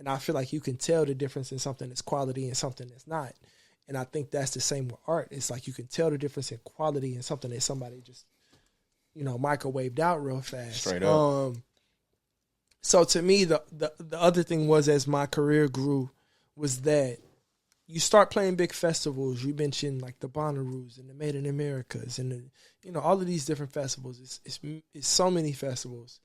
And I feel like you can tell the difference in something that's quality and something that's not. And I think that's the same with art. It's like you can tell the difference in quality and something that somebody just, microwaved out real fast. Straight up. So to me, the other thing was, as my career grew, was that you start playing big festivals. You mentioned like the Bonnaroos and the Made in Americas and all of these different festivals. It's so many festivals.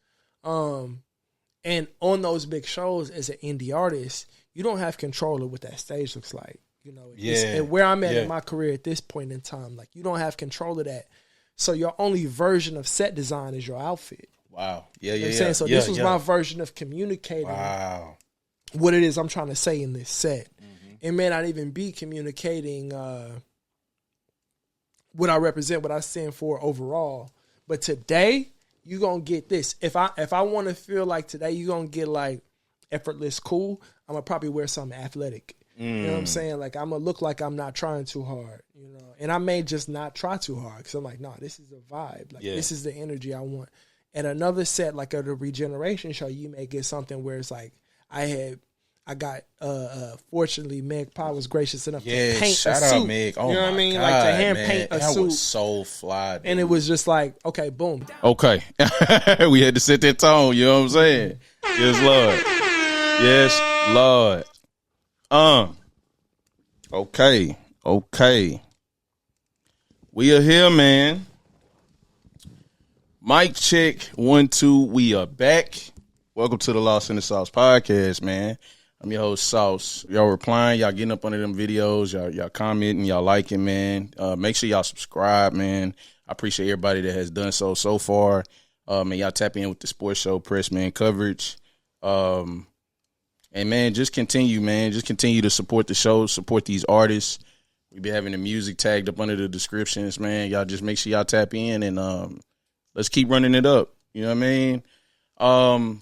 And on those big shows, as an indie artist, you don't have control of what that stage looks like. And where I'm at in my career at this point in time, like you don't have control of that. So your only version of set design is your outfit. Wow. You know what I'm saying? So this was my version of communicating what it is I'm trying to say in this set. Mm-hmm. It may not even be communicating what I represent, what I stand for overall. But today, you're going to get this. If I want to feel like today you're going to get like effortless cool, I'm going to probably wear something athletic. You know what I'm saying? Like I'm going to look like I'm not trying too hard, And I may just not try too hard because I'm like, no, this is a vibe. Like this is the energy I want. At another set, like at a Regeneration show, you may get something where it's like fortunately Meg Pye was gracious enough to paint a suit. Shout out Meg. Oh, you know what I mean? God, like to hand paint a that suit. Was so fly, dude. And it was just like, okay, boom. Okay. We had to set that tone, you know what I'm saying? Yes, Lord. Yes, Lord. Okay. We are here, man. Mic check 1 2. We are back. Welcome to the Lost in the Sauce podcast, man. I'm your host, Sauce. Y'all replying, y'all getting up under them videos, y'all commenting, y'all liking, man. Make sure y'all subscribe, man. I appreciate everybody that has done so far. Man, y'all tap in with the sports show press, man, coverage. And man, just continue, man. Just continue to support the show, support these artists. We be having the music tagged up under the descriptions, man. Y'all just make sure y'all tap in and let's keep running it up. You know what I mean?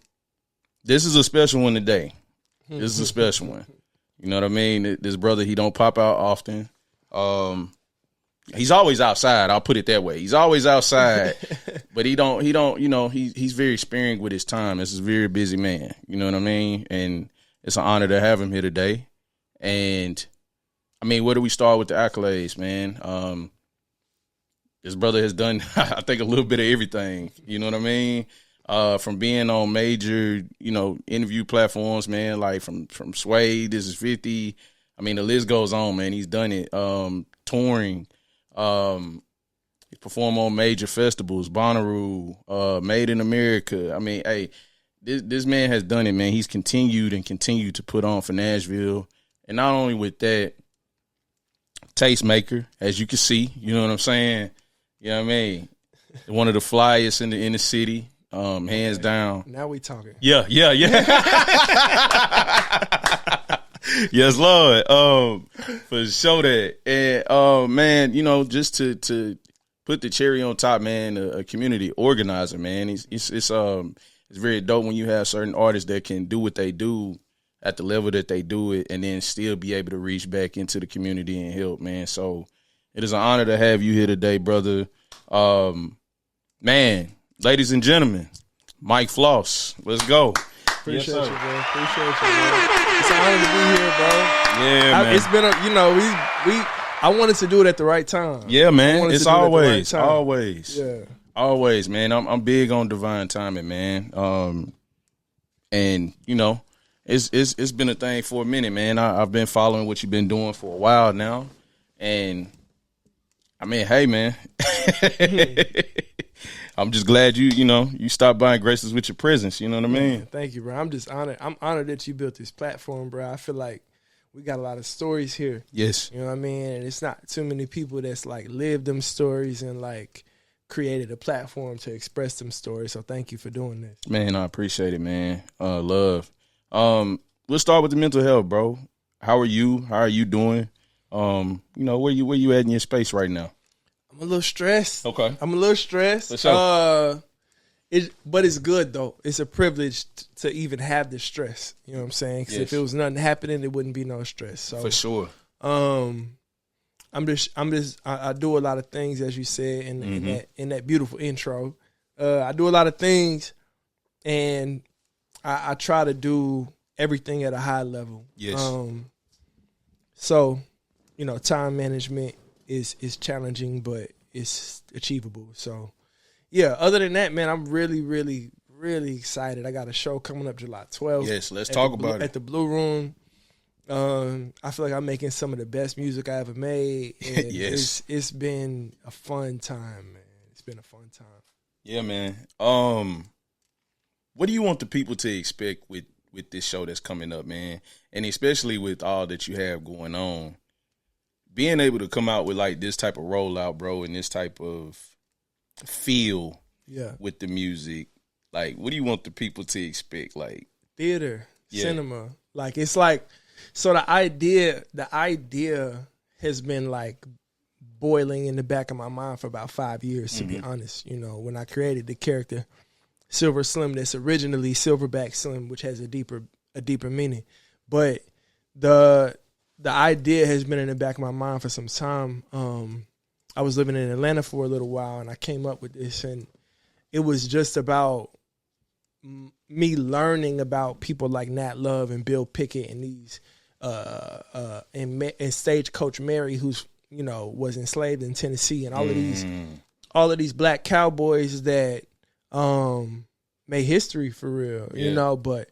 This is a special one today. This is a special one. You know what I mean? This brother, he don't pop out often. He's always outside. I'll put it that way. He's always outside, but he don't, he's very sparing with his time. This is a very busy man. You know what I mean? And it's an honor to have him here today. And I mean, where do we start with the accolades, man? This brother has done, I think, a little bit of everything. You know what I mean? From being on major, interview platforms, man, like from Sway, This Is 50. I mean, the list goes on, man. He's done it. Touring. He performed on major festivals, Bonnaroo, Made in America. I mean, hey, this man has done it, man. He's continued to put on for Nashville. And not only with that, tastemaker, as you can see, you know what I'm saying? You know what I mean? One of the flyest in the city, hands down. Now we talking. Yeah. Yes, Lord. For sure that. And man, just to put the cherry on top, man, a community organizer, man. It's very dope when you have certain artists that can do what they do at the level that they do it and then still be able to reach back into the community and help, man. So it is an honor to have you here today, brother. Man, ladies and gentlemen, Mike Floss. Let's go. Appreciate you, bro. Appreciate you, man. It's an honor to be here, bro. Yeah, man. It's been I wanted to do it at the right time. Yeah, man. It's always. Yeah. Always, man. I'm big on divine timing, man. And it's been a thing for a minute, man. I've been following what you've been doing for a while now, and I mean, hey, man. I'm just glad you stopped by and graced us with your presence. You know what I mean? Thank you, bro. I'm just honored. I'm honored that you built this platform, bro. I feel like we got a lot of stories here. Yes. You know what I mean? And it's not too many people that's like lived them stories and like created a platform to express them stories. So thank you for doing this. Man, I appreciate it, man. Love. Let's start with the mental health, bro. How are you? How are you doing? Where you at in your space right now? I'm a little stressed. Okay. I'm a little stressed. For sure. But it's good, though. It's a privilege to even have the stress. You know what I'm saying? Because if it was nothing happening, it wouldn't be no stress. So for sure. I do a lot of things, as you said in that beautiful intro. I do a lot of things, and I try to do everything at a high level. Yes. So, time management is challenging, but it's achievable. So, yeah, other than that, man, I'm really, really, really excited. I got a show coming up July 12th. Yes, let's talk about it. At the Blue Room. I feel like I'm making some of the best music I ever made. And yes. It's been a fun time, man. It's been a fun time. Yeah, man. What do you want the people to expect with this show that's coming up, man? And especially with all that you have going on, being able to come out with like this type of rollout, bro, and this type of feel with the music. Like, what do you want the people to expect? Like theater, cinema. Like, it's like, so the idea has been like boiling in the back of my mind for about 5 years, to be honest. When I created the character Silver Slim, that's originally Silverback Slim, which has a deeper meaning. But the idea has been in the back of my mind for some time. I was living in Atlanta for a little while, and I came up with this, and it was just about me learning about people like Nat Love and Bill Pickett and these and Stagecoach Mary, who's was enslaved in Tennessee, and all of these black cowboys that made history for real, but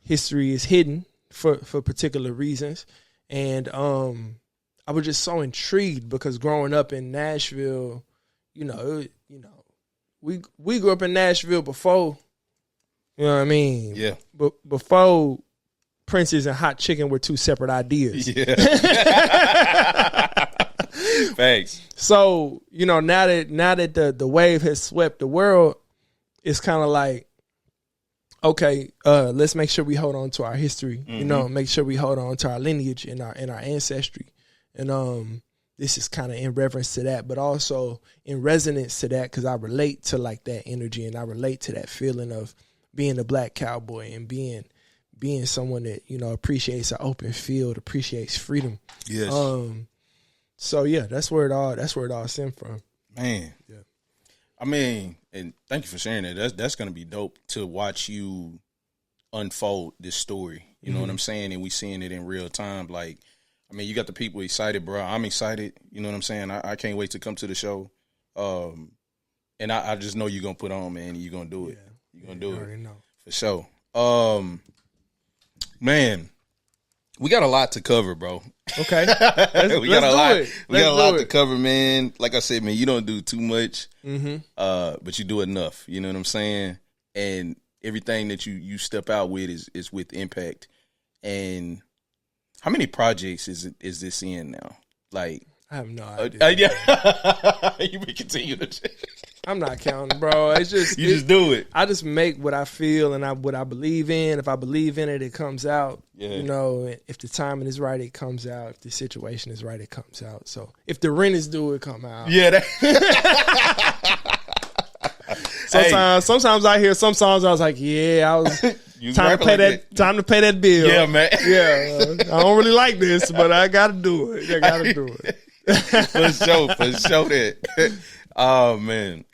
history is hidden for particular reasons, and I was just so intrigued because growing up in Nashville, we grew up in Nashville before, you know what I mean? Yeah. But before Princes and hot chicken were two separate ideas. Yeah. Thanks. So, now that the wave has swept the world, it's kind of like, okay, let's make sure we hold on to our history, make sure we hold on to our lineage and our ancestry. And this is kind of in reverence to that, but also in resonance to that, because I relate to like that energy, and I relate to that feeling of being a black cowboy and being someone that appreciates an open field, appreciates freedom. Yes. So yeah, that's where it all stemmed from. Man. Yeah. I mean, and thank you for sharing that. That's gonna be dope to watch you unfold this story. You know what I'm saying? And we seeing it in real time. Like, I mean, you got the people excited, bro. I'm excited. You know what I'm saying? I can't wait to come to the show. And I just know you're gonna put on, man, and you're gonna do it. Yeah. You're gonna do I it. already know. For sure. Man, we got a lot to cover, bro. Okay. We got a lot to it. cover, man. Like I said, man, you don't do too much, but you do enough. You know what I'm saying? And everything that you step out with is with impact. And how many projects is this in now? Like, I have no idea. Yeah, you can continue to. I'm not counting, bro. It's just just do it. I just make what I feel and what I believe in. If I believe in it, it comes out. Yeah. If the timing is right, it comes out. If the situation is right, it comes out. So if the rent is due, it come out. Yeah. Sometimes I hear some songs. I was like, yeah, I was time to pay that. Time to pay that bill. Yeah, man. Yeah, I don't really like this, but I got to do it. I got to do it. For sure that. Oh man.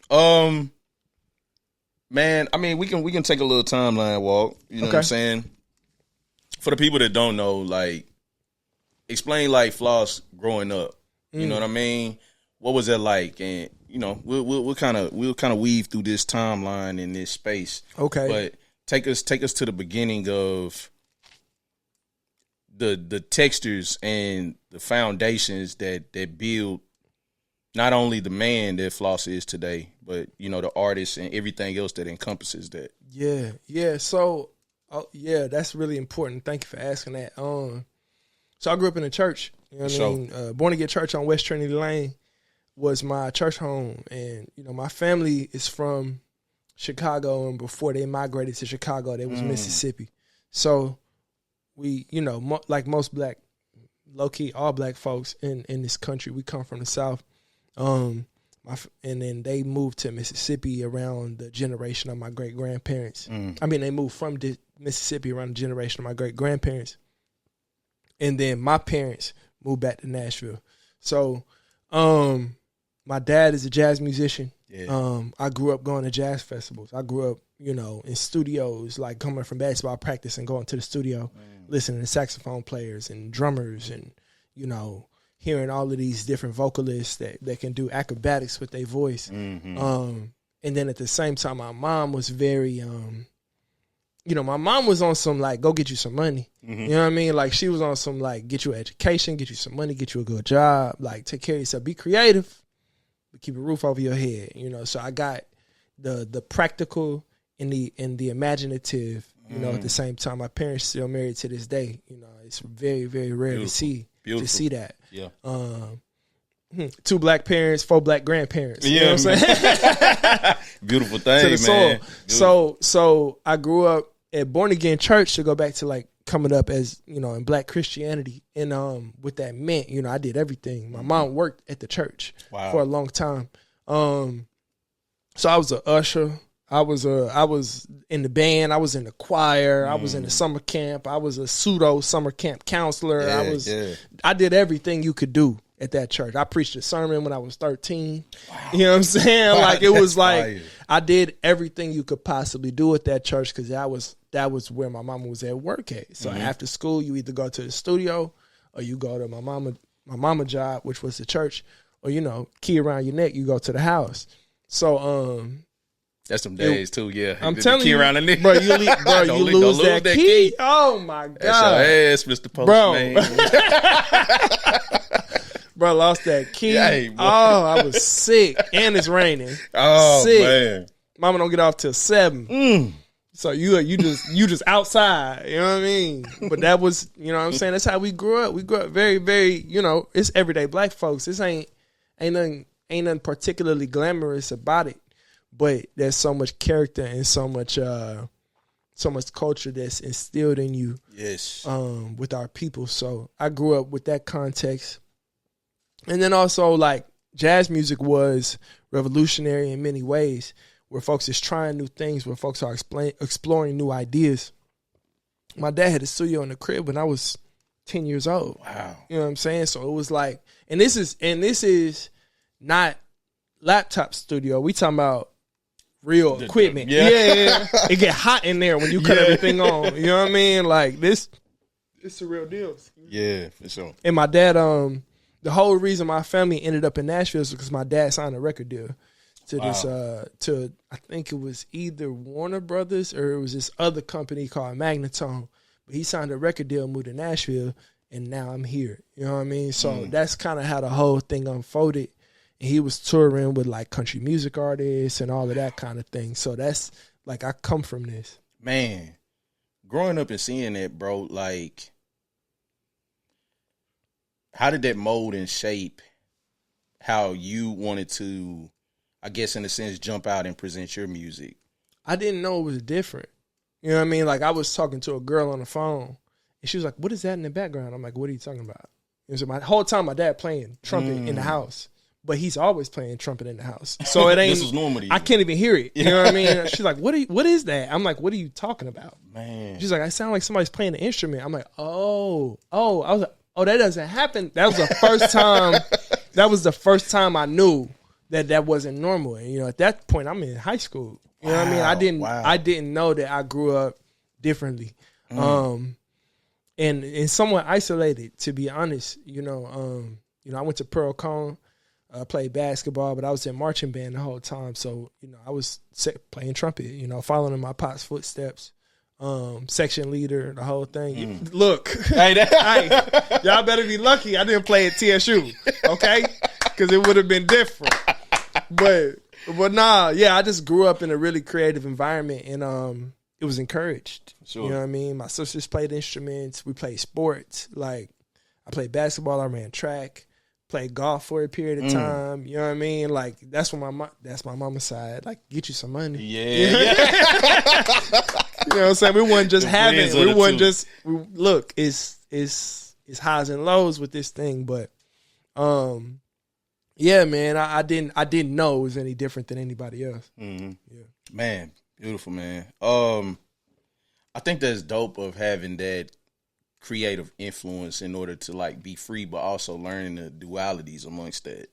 Man, I mean, we can take a little timeline walk. You know what I'm saying? For the people that don't know, like, explain like Floss growing up. You know what I mean? What was that like? And we'll kind of weave through this timeline in this space. Okay. But take us to the beginning of the textures and the foundations that build not only the man that Floss is today, but the artist and everything else that encompasses that. Yeah. So, that's really important. Thank you for asking that. So I grew up in a church. You know what I mean? Born Again Church on West Trinity Lane was my church home, and my family is from Chicago, and before they migrated to Chicago, they was Mississippi. So we, like most black, low key, all black folks in this country, we come from the South. And then they moved to Mississippi around the generation of my great grandparents. I mean, they moved from Mississippi around the generation of my great grandparents, and then my parents moved back to Nashville. So, my dad is a jazz musician. Yeah. I grew up going to jazz festivals. I grew up you know, in studios, like coming from basketball practice and going to the studio, listening to saxophone players and drummers and, you know, hearing all of these different vocalists that can do acrobatics with their voice. And then at the same time, my mom was very, you know, my mom was on some, like, go get you some money. You know what I mean? Like, she was on some, like, get you an education, get you some money, get you a good job, like, take care of yourself, be creative, but keep a roof over your head, you know? So I got the practical and the imaginative, you know, at the same time. My parents still married to this day. You know, it's very, very rare to see that. Yeah. 2 black parents, 4 black grandparents. You know what I'm saying? Beautiful thing, man. So I grew up at Born Again Church, to go back to like coming up as, you know, in Black Christianity. And what that meant, you know, I did everything. My mom worked at the church for a long time. So I was an usher. I was in the band. I was in the choir. I was in the summer camp. I was a pseudo summer camp counselor. I did everything you could do at that church. I preached a sermon when I was 13. Wow. You know what I'm saying? Like, it was like fire. I did everything you could possibly do at that church, because that was where my mama was at work at. So after school, you either go to the studio or you go to my mama job, which was the church, or, you know, key around your neck, you go to the house. So that's some days too, yeah. I'm telling key you, around the neck. bro, you lose that key. Oh my God, that's your ass, Mr. Postman. Bro, lost that key. Yay, I was sick, and it's raining. Oh sick. Man, mama don't get off till 7. So you just outside. You know what I mean? But that was, you know what I'm saying. That's how we grew up. We grew up very, very. You know, it's everyday black folks. This ain't nothing particularly glamorous about it. But there's so much character and so much culture that's instilled in you. Yes. With our people. So I grew up with that context. And then also, like, jazz music was revolutionary in many ways, where folks is trying new things, where folks are exploring new ideas. My dad had a studio in the crib when I was 10 years old. Wow. You know what I'm saying? So it was like, and this is not laptop studio. We talking about real equipment. Yeah. It get hot in there when you cut everything on. You know what I mean? Like, this, it's the real deal. Yeah, for sure. And my dad, the whole reason my family ended up in Nashville is because my dad signed a record deal to this, to, I think it was either Warner Brothers or it was this other company called Magnetone. But he signed a record deal, moved to Nashville, and now I'm here. You know what I mean? So that's kind of how the whole thing unfolded. And he was touring with, like, country music artists and all of that kind of thing. So that's, like, I come from this. Man, growing up and seeing that, bro, like, how did that mold and shape how you wanted to, I guess, in a sense, jump out and present your music? I didn't know it was different. You know what I mean? Like, I was talking to a girl on the phone, and she was like, what is that in the background? I'm like, what are you talking about? And so my whole time, my dad playing trumpet in the house. But he's always playing trumpet in the house. So it ain't, this was normal to you. I can't even hear it. You know what I mean? She's like, what is that? I'm like, what are you talking about? Man. She's like, I sound like somebody's playing an instrument. I'm like, oh. I was like, oh, that doesn't happen. That was the first time. That was the first time I knew that wasn't normal. And, you know, at that point, I'm in high school. You know what I mean? I didn't know that I grew up differently. And somewhat isolated, to be honest. You know, I went to Pearl Cone. I played basketball, but I was in marching band the whole time. So, you know, I was playing trumpet, you know, following in my pop's footsteps. Section leader, the whole thing. Look, hey, y'all better be lucky I didn't play at TSU, okay? Because it would have been different. But nah, yeah, I just grew up in a really creative environment, and it was encouraged. Sure. You know what I mean? My sisters played instruments. We played sports. Like, I played basketball. I ran track. Played golf for a period of time. You know what I mean? Like, that's my mama's side. Like, get you some money. Yeah. You know what I'm saying? We wasn't just having. We wasn't just. Look, it's highs and lows with this thing, but yeah, man. I didn't know it was any different than anybody else. Mm-hmm. Yeah, man, beautiful, man. I think that's dope of having that creative influence in order to, like, be free, but also learning the dualities amongst that.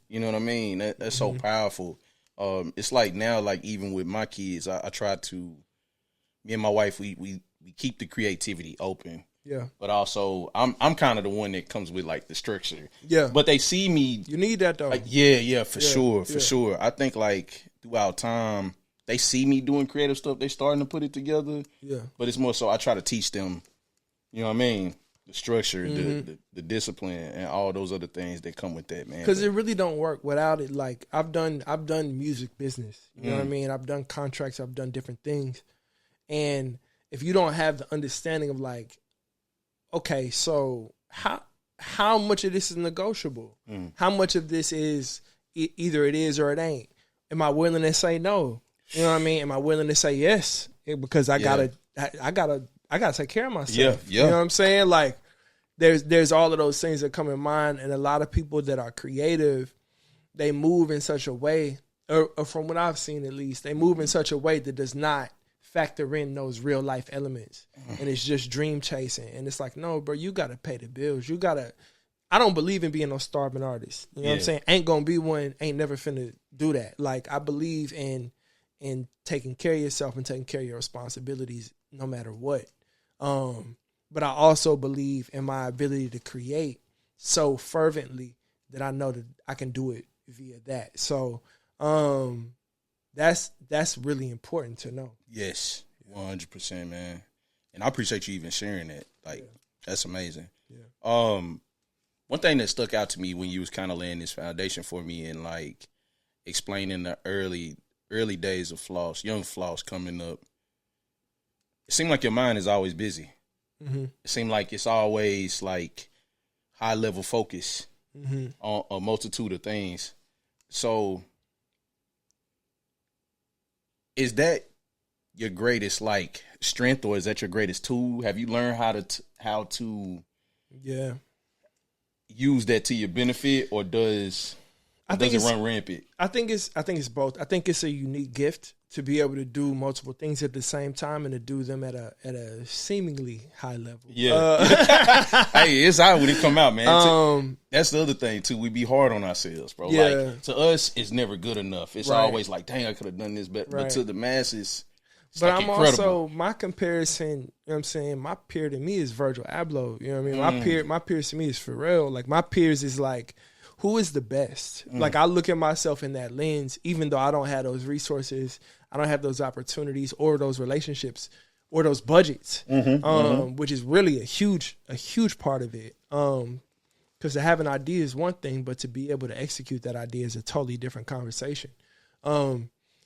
You know what I mean? That's so powerful. It's like now, like even with my kids, I try to, me and my wife, we keep the creativity open. Yeah. But also, I'm kind of the one that comes with like the structure. Yeah. But they see me. You need that though. Like, for sure. I think like throughout time, they see me doing creative stuff. They starting to put it together. Yeah. But it's more so I try to teach them, you know what I mean? The structure, the discipline, and all those other things that come with that, man. Because it really don't work without it. Like I've done music business. You know what I mean? I've done contracts. I've done different things. And if you don't have the understanding of like, okay, so how much of this is negotiable? How much of this is either it is or it ain't? Am I willing to say no? You know what I mean? Am I willing to say yes? Because I gotta take care of myself. Yeah. You know what I'm saying? Like there's all of those things that come in mind, and a lot of people that are creative, they move in such a way, or from what I've seen at least, they move in such a way that does not factor in those real life elements, and it's just dream chasing. And it's like, no, bro, you gotta pay the bills. I don't believe in being no starving artist. You know what I'm saying? Ain't gonna be one. Ain't never finna do that. Like I believe in taking care of yourself and taking care of your responsibilities, no matter what. But I also believe in my ability to create so fervently that I know that I can do it via that. So, that's really important to know. Yes, 100%, man. And I appreciate you even sharing that. Like, that's amazing. Yeah. One thing that stuck out to me when you was kind of laying this foundation for me and like explaining the early days of Floss, young Floss coming up, it seemed like your mind is always busy. Mm-hmm. It seemed like it's always like high level focus on a multitude of things. So is that your greatest like strength, or is that your greatest tool? Have you learned how to use that to your benefit, or does it run rampant? I think it's both. I think it's a unique gift to be able to do multiple things at the same time and to do them at a seemingly high level. Yeah. Hey, it's out when it come out, man. That's the other thing too. We be hard on ourselves, bro. Yeah. Like to us, it's never good enough. It's always like, dang, I could have done this better. Right. But to the masses, it's like incredible. Also, my comparison, you know what I'm saying, my peer to me is Virgil Abloh. You know what I mean? My peers to me is Pharrell. Like my peers is like, who is the best? Like I look at myself in that lens, even though I don't have those resources, I don't have those opportunities or those relationships or those budgets, which is really a huge part of it. Because to have an idea is one thing, but to be able to execute that idea is a totally different conversation.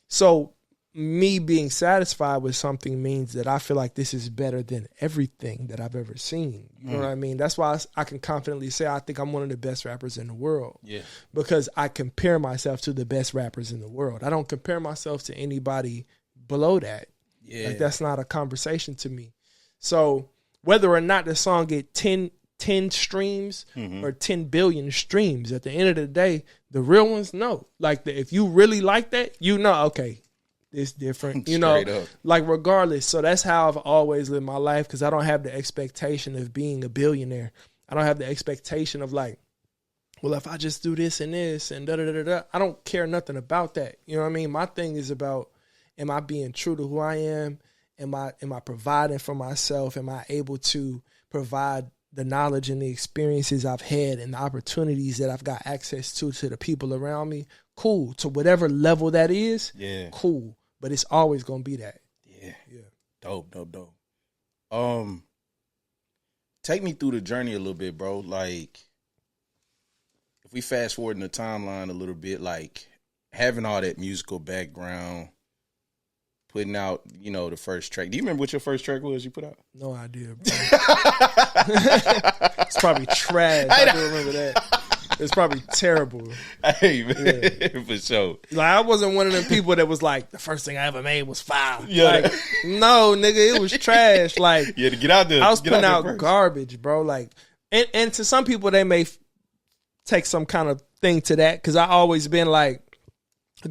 So me being satisfied with something means that I feel like this is better than everything that I've ever seen. You know what I mean? That's why I can confidently say I think I'm one of the best rappers in the world. Yeah. Because I compare myself to the best rappers in the world. I don't compare myself to anybody below that. Yeah. Like that's not a conversation to me. So whether or not the song get 10 streams or 10 billion streams, at the end of the day, the real ones, no. Like if you really like that, you know, okay, it's different, you know, like regardless. So that's how I've always lived my life, because I don't have the expectation of being a billionaire. I don't have the expectation of like, well, if I just do this and this and da-da-da-da, I don't care nothing about that. You know what I mean? My thing is about, am I being true to who I am? Am I providing for myself? Am I able to provide the knowledge and the experiences I've had and the opportunities that I've got access to the people around me? Cool. To whatever level that is, cool. But it's always gonna be that. Yeah. Dope. Take me through the journey a little bit, bro. Like, if we fast forward in the timeline a little bit, like having all that musical background, putting out, you know, the first track. Do you remember what your first track was you put out? No idea, bro. It's probably trash. I do remember that. It's probably terrible. Hey, man, for sure. Like, I wasn't one of them people that was like, the first thing I ever made was fire. Yeah. Like, no, nigga, it was trash. Like, yeah, to get out there. I was putting out garbage, bro. Like, and to some people, they may take some kind of thing to that, because I always been like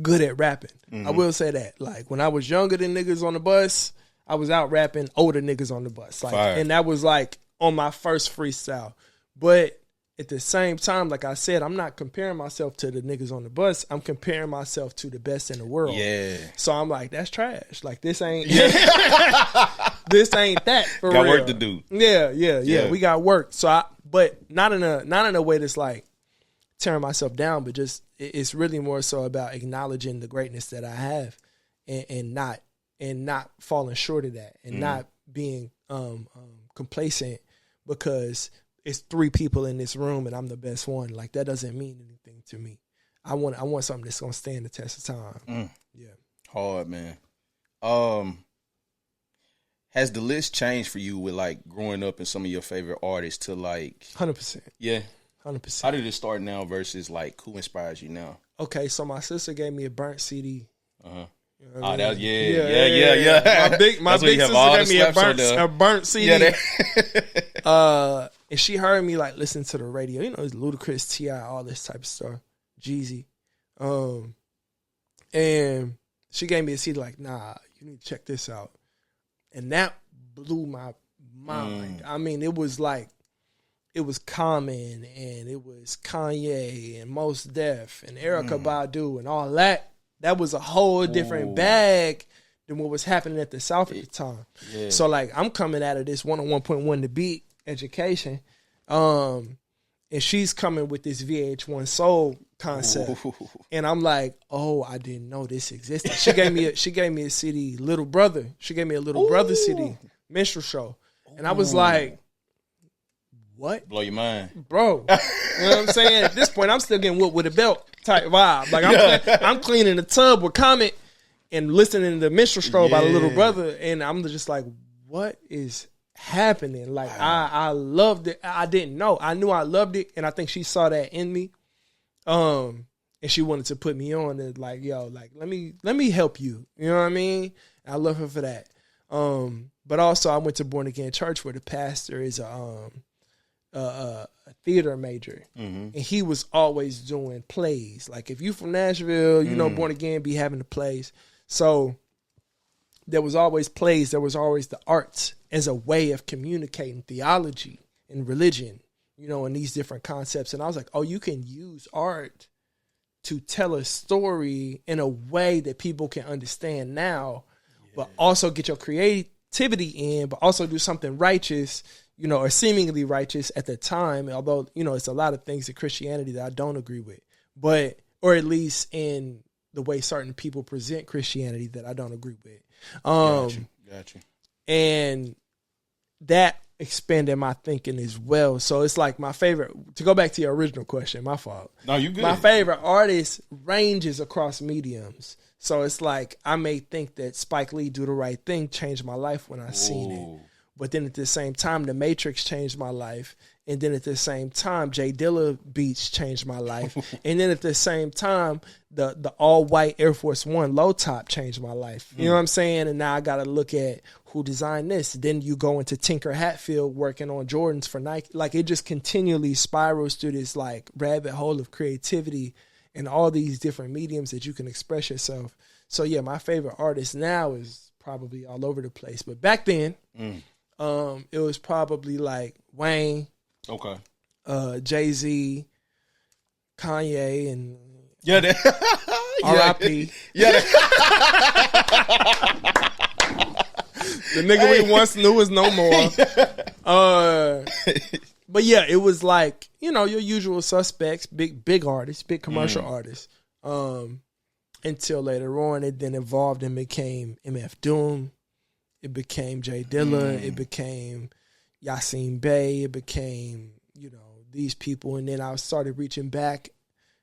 good at rapping. I will say that. Like, when I was younger than niggas on the bus, I was out rapping older niggas on the bus. Like, and that was like on my first freestyle. But at the same time, like I said, I'm not comparing myself to the niggas on the bus. I'm comparing myself to the best in the world. Yeah. So I'm like, that's trash. Like this ain't this ain't that for got real. work to do. Yeah. We got work. So but not in a way that's like tearing myself down, but just it's really more so about acknowledging the greatness that I have and not falling short of that and not being complacent because it's 3 people in this room and I'm the best one. Like that doesn't mean anything to me. I want something that's gonna stand the test of time. Yeah. Hard, man. Has the list changed for you with like growing up and some of your favorite artists to like 100%. Yeah. 100%. How did it start now versus like who inspires you now? Okay, so my sister gave me a burnt CD. Uh-huh. You know that was yeah. My big sister gave me a burnt CD. And she heard me like listen to the radio. You know, it's Ludacris, T.I., all this type of stuff. Jeezy. And she gave me a CD like, nah, you need to check this out. And that blew my mind. I mean, it was Common and it was Kanye and Mos Def and Erykah Badu and all that. That was a whole different bag than what was happening at the South at the time. Yeah. So like I'm coming out of this 101.1 The Beat education, and she's coming with this VH1 Soul concept, and I'm like, oh, I didn't know this existed. She gave me a CD, Little Brother. She gave me a Little Brother CD, Minstrel Show, and I was like, what? Blow your mind, bro. You know what I'm saying? At this point, I'm still getting whooped with a belt type vibe. Like I'm cleaning the tub with Comet and listening to Minstrel Show by the Little Brother, and I'm just like, what is happening? Like I loved it. I didn't know. I knew I loved it, and I think she saw that in me. And she wanted to put me on and like, yo, like let me help you. You know what I mean? I love her for that. But also I went to Born Again Church where the pastor is a theater major, and he was always doing plays. Like if you from Nashville, you know Born Again be having the plays. So there was always plays. There was always the arts as a way of communicating theology and religion, you know, and these different concepts. And I was like, oh, you can use art to tell a story in a way that people can understand now, but also get your creativity in, but also do something righteous, you know, or seemingly righteous at the time. Although, you know, it's a lot of things in Christianity that I don't agree with, but, or at least in the way certain people present Christianity that I don't agree with. Got you. And that expanded my thinking as well. So it's like my favorite, to go back to your original question, my fault. No, you good. My favorite artist ranges across mediums. So it's like I may think that Spike Lee Do the Right Thing changed my life when I seen it. But then at the same time, The Matrix changed my life. And then at the same time, Jay Dilla beats changed my life. And then at the same time, the all-white Air Force One low top changed my life. You know what I'm saying? And now I got to look at who designed this. Then you go into Tinker Hatfield working on Jordans for Nike. Like it just continually spirals through this like rabbit hole of creativity and all these different mediums that you can express yourself. So yeah, my favorite artist now is probably all over the place. But back then, it was probably like Wayne, Jay-Z, Kanye, and R.I.P. The nigga we once knew is no more. But yeah, it was like, you know, your usual suspects, big artists, big commercial artists. Until later on, it then evolved and became MF Doom. It became Jay Dilla. It became Yasin Bey. It became, you know, these people. And then I started reaching back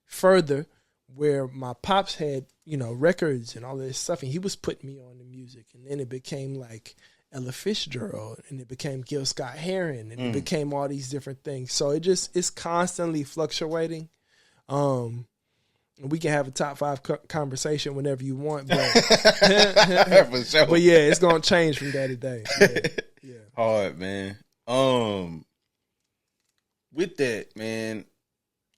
further where my pops had, you know, records and all this stuff. And he was putting me on the music. And then it became like Ella Fitzgerald. And it became Gil Scott-Heron. And it became all these different things. So it's constantly fluctuating. We can have a top 5 conversation whenever you want, but for sure. But yeah, it's gonna change from day to day. Yeah. Hard, man. With that, man,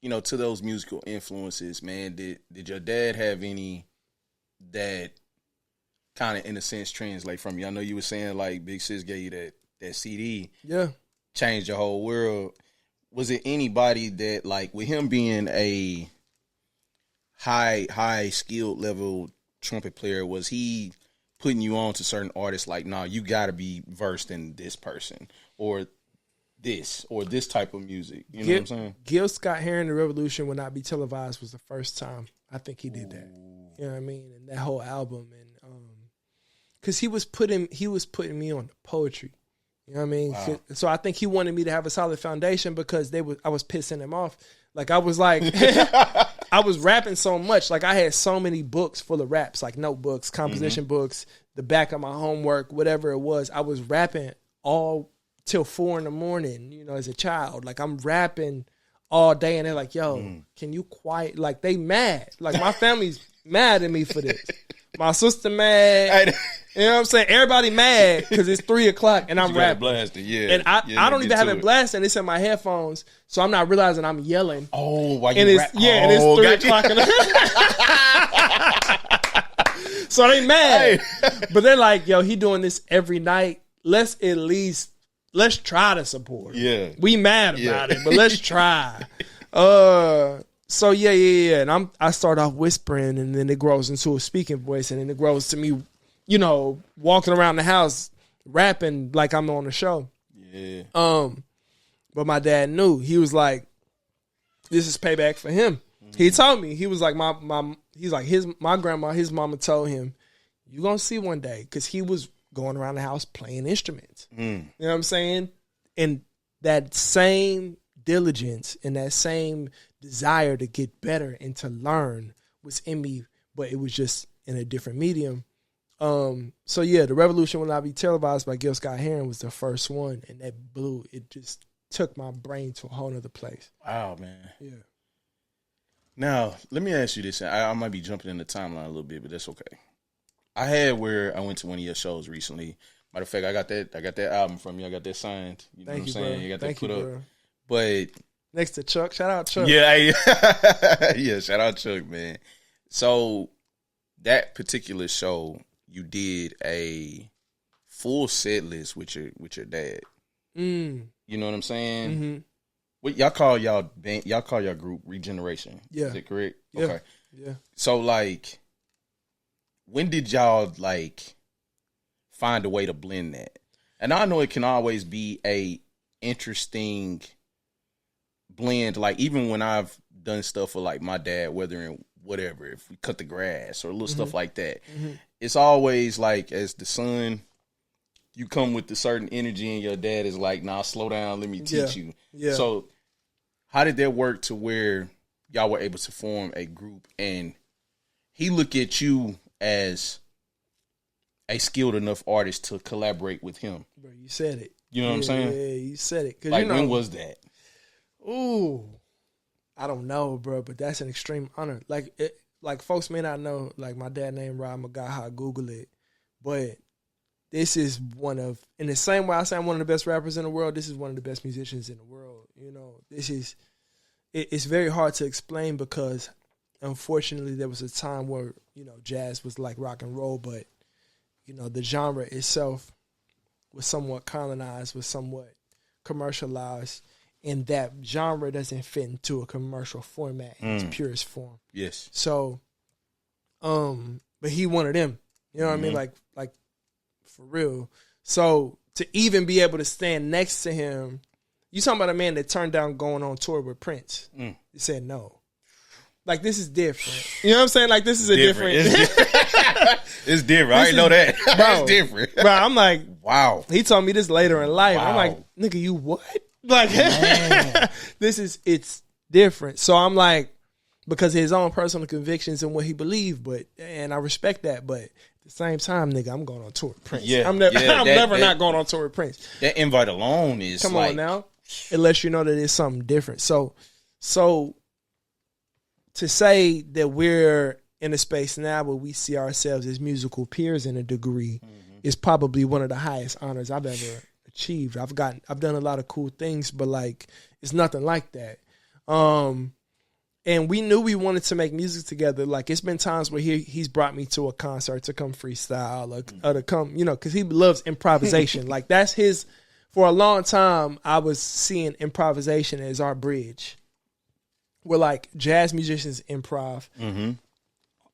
you know, to those musical influences, man, did your dad have any that kind of in a sense translate from you? I know you were saying like Big Sis gave you that CD, changed your whole world. was it anybody that, like, with him being a high skilled level trumpet player, was he putting you on to certain artists like, nah, you got to be versed in this person or this type of music? You know what I'm saying? Gil Scott-Heron, The Revolution Will Not Be Televised was the first time I think he did that. You know what I mean? And that whole album, and because he was putting me on the poetry. You know what I mean? Wow. So I think he wanted me to have a solid foundation because I was pissing him off. Like I was like, I was rapping so much. Like I had so many books full of raps, like notebooks, composition books, the back of my homework, whatever it was. I was rapping all till 4 a.m, you know, as a child. Like I'm rapping all day and they're like, yo, can you quiet? Like they mad. Like my family's mad at me for this. My sister mad. You know what I'm saying? Everybody mad because it's 3 o'clock and I'm rapping. Blasted, yeah. And I don't even have it blasted. And it's in my headphones, so I'm not realizing I'm yelling. Oh, why you rap? Yeah, and it's 3 o'clock. So they mad. But they're like, yo, he doing this every night. Let's try to support. Yeah. We mad about it, but let's try. So yeah. And I start off whispering, and then it grows into a speaking voice, and then it grows to me, you know, walking around the house rapping like I'm on the show. Yeah. But my dad knew. He was like, this is payback for him. He told me, he was like, my grandma, his mama told him, you gonna see one day, because he was going around the house playing instruments. You know what I'm saying? And that same diligence and that same desire to get better and to learn was in me, but it was just in a different medium. So yeah, The Revolution Will Not Be Televised by Gil Scott-Heron was the first one, and that blew. It just took my brain to a whole nother place. Wow, man. Yeah. Now, let me ask you this. I might be jumping in the timeline a little bit, but that's okay. I had where I went to one of your shows recently. Matter of fact, I got that album from you. I got that signed. You know what I'm saying? Bro. You got that Thank put you, up. bro. But next to Chuck, shout out Chuck. Yeah, yeah, shout out Chuck, man. So that particular show, you did a full set list with your dad. You know what I'm saying? Mm-hmm. What y'all call your group Regeneration? Yeah. Is it correct? Yeah. Okay. Yeah. So like, when did y'all like find a way to blend that? And I know it can always be a interesting blend. Like even when I've done stuff for like my dad, whether in whatever, if we cut the grass or little stuff like that, it's always like as the son, you come with a certain energy, and your dad is like, "Nah, slow down, let me teach you." Yeah. So, how did that work to where y'all were able to form a group, and he look at you as a skilled enough artist to collaborate with him? Bro, you said it. You know what I'm saying? Yeah, you said it. Like, you know, when was that? Ooh, I don't know, bro, but that's an extreme honor. Like folks may not know, like my dad named Rob Magaha, Google it, but this is one of, in the same way I say I'm one of the best rappers in the world, this is one of the best musicians in the world. You know, it's very hard to explain because unfortunately there was a time where, you know, jazz was like rock and roll, but, you know, the genre itself was somewhat colonized, was somewhat commercialized, and that genre doesn't fit into a commercial format in its purest form. Yes. So, but he wanted them, you know what I mean? Like for real. So to even be able to stand next to him, you talking about a man that turned down going on tour with Prince. He said no. Like, this is different. You know what I'm saying? Like, this is a different. It's different. I didn't know that. Bro, it's different. Bro, I'm like, wow. He told me this later in life. Wow. I'm like, nigga, you what? Like, it's different. So I'm like, because of his own personal convictions and what he believed, and I respect that, but at the same time, nigga, I'm going on tour with Prince. Yeah, I'm never not going on tour with Prince. That invite alone is Come like, on now. It lets you know that it's something different. So to say that we're in a space now where we see ourselves as musical peers in a degree is probably one of the highest honors I've ever achieved. I've done a lot of cool things, but like, it's nothing like that. And we knew we wanted to make music together. Like, it's been times where he's brought me to a concert to come freestyle or to come, you know, because he loves improvisation. Like, that's his for a long time, I was seeing improvisation as our bridge. We're like jazz musicians improv,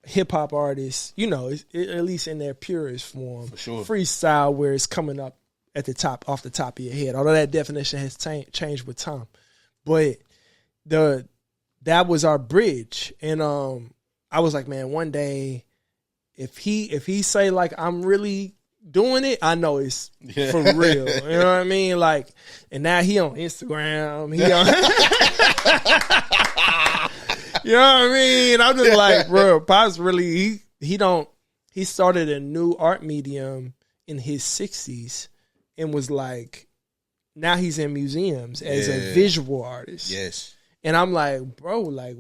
hip hop artists, you know, at least in their purest form. For sure. Freestyle, where it's coming up at the top, off the top of your head. Although that definition has changed with time, but that was our bridge. And I was like, man, one day, if he say like I'm really doing it, I know it's for real. You know what I mean? Like, and now he on Instagram. He on you know what I mean? I'm just like, bro, Pop's really he started a new art medium in his 60s and was like, now he's in museums as a visual artist. Yes. And I'm like, bro, like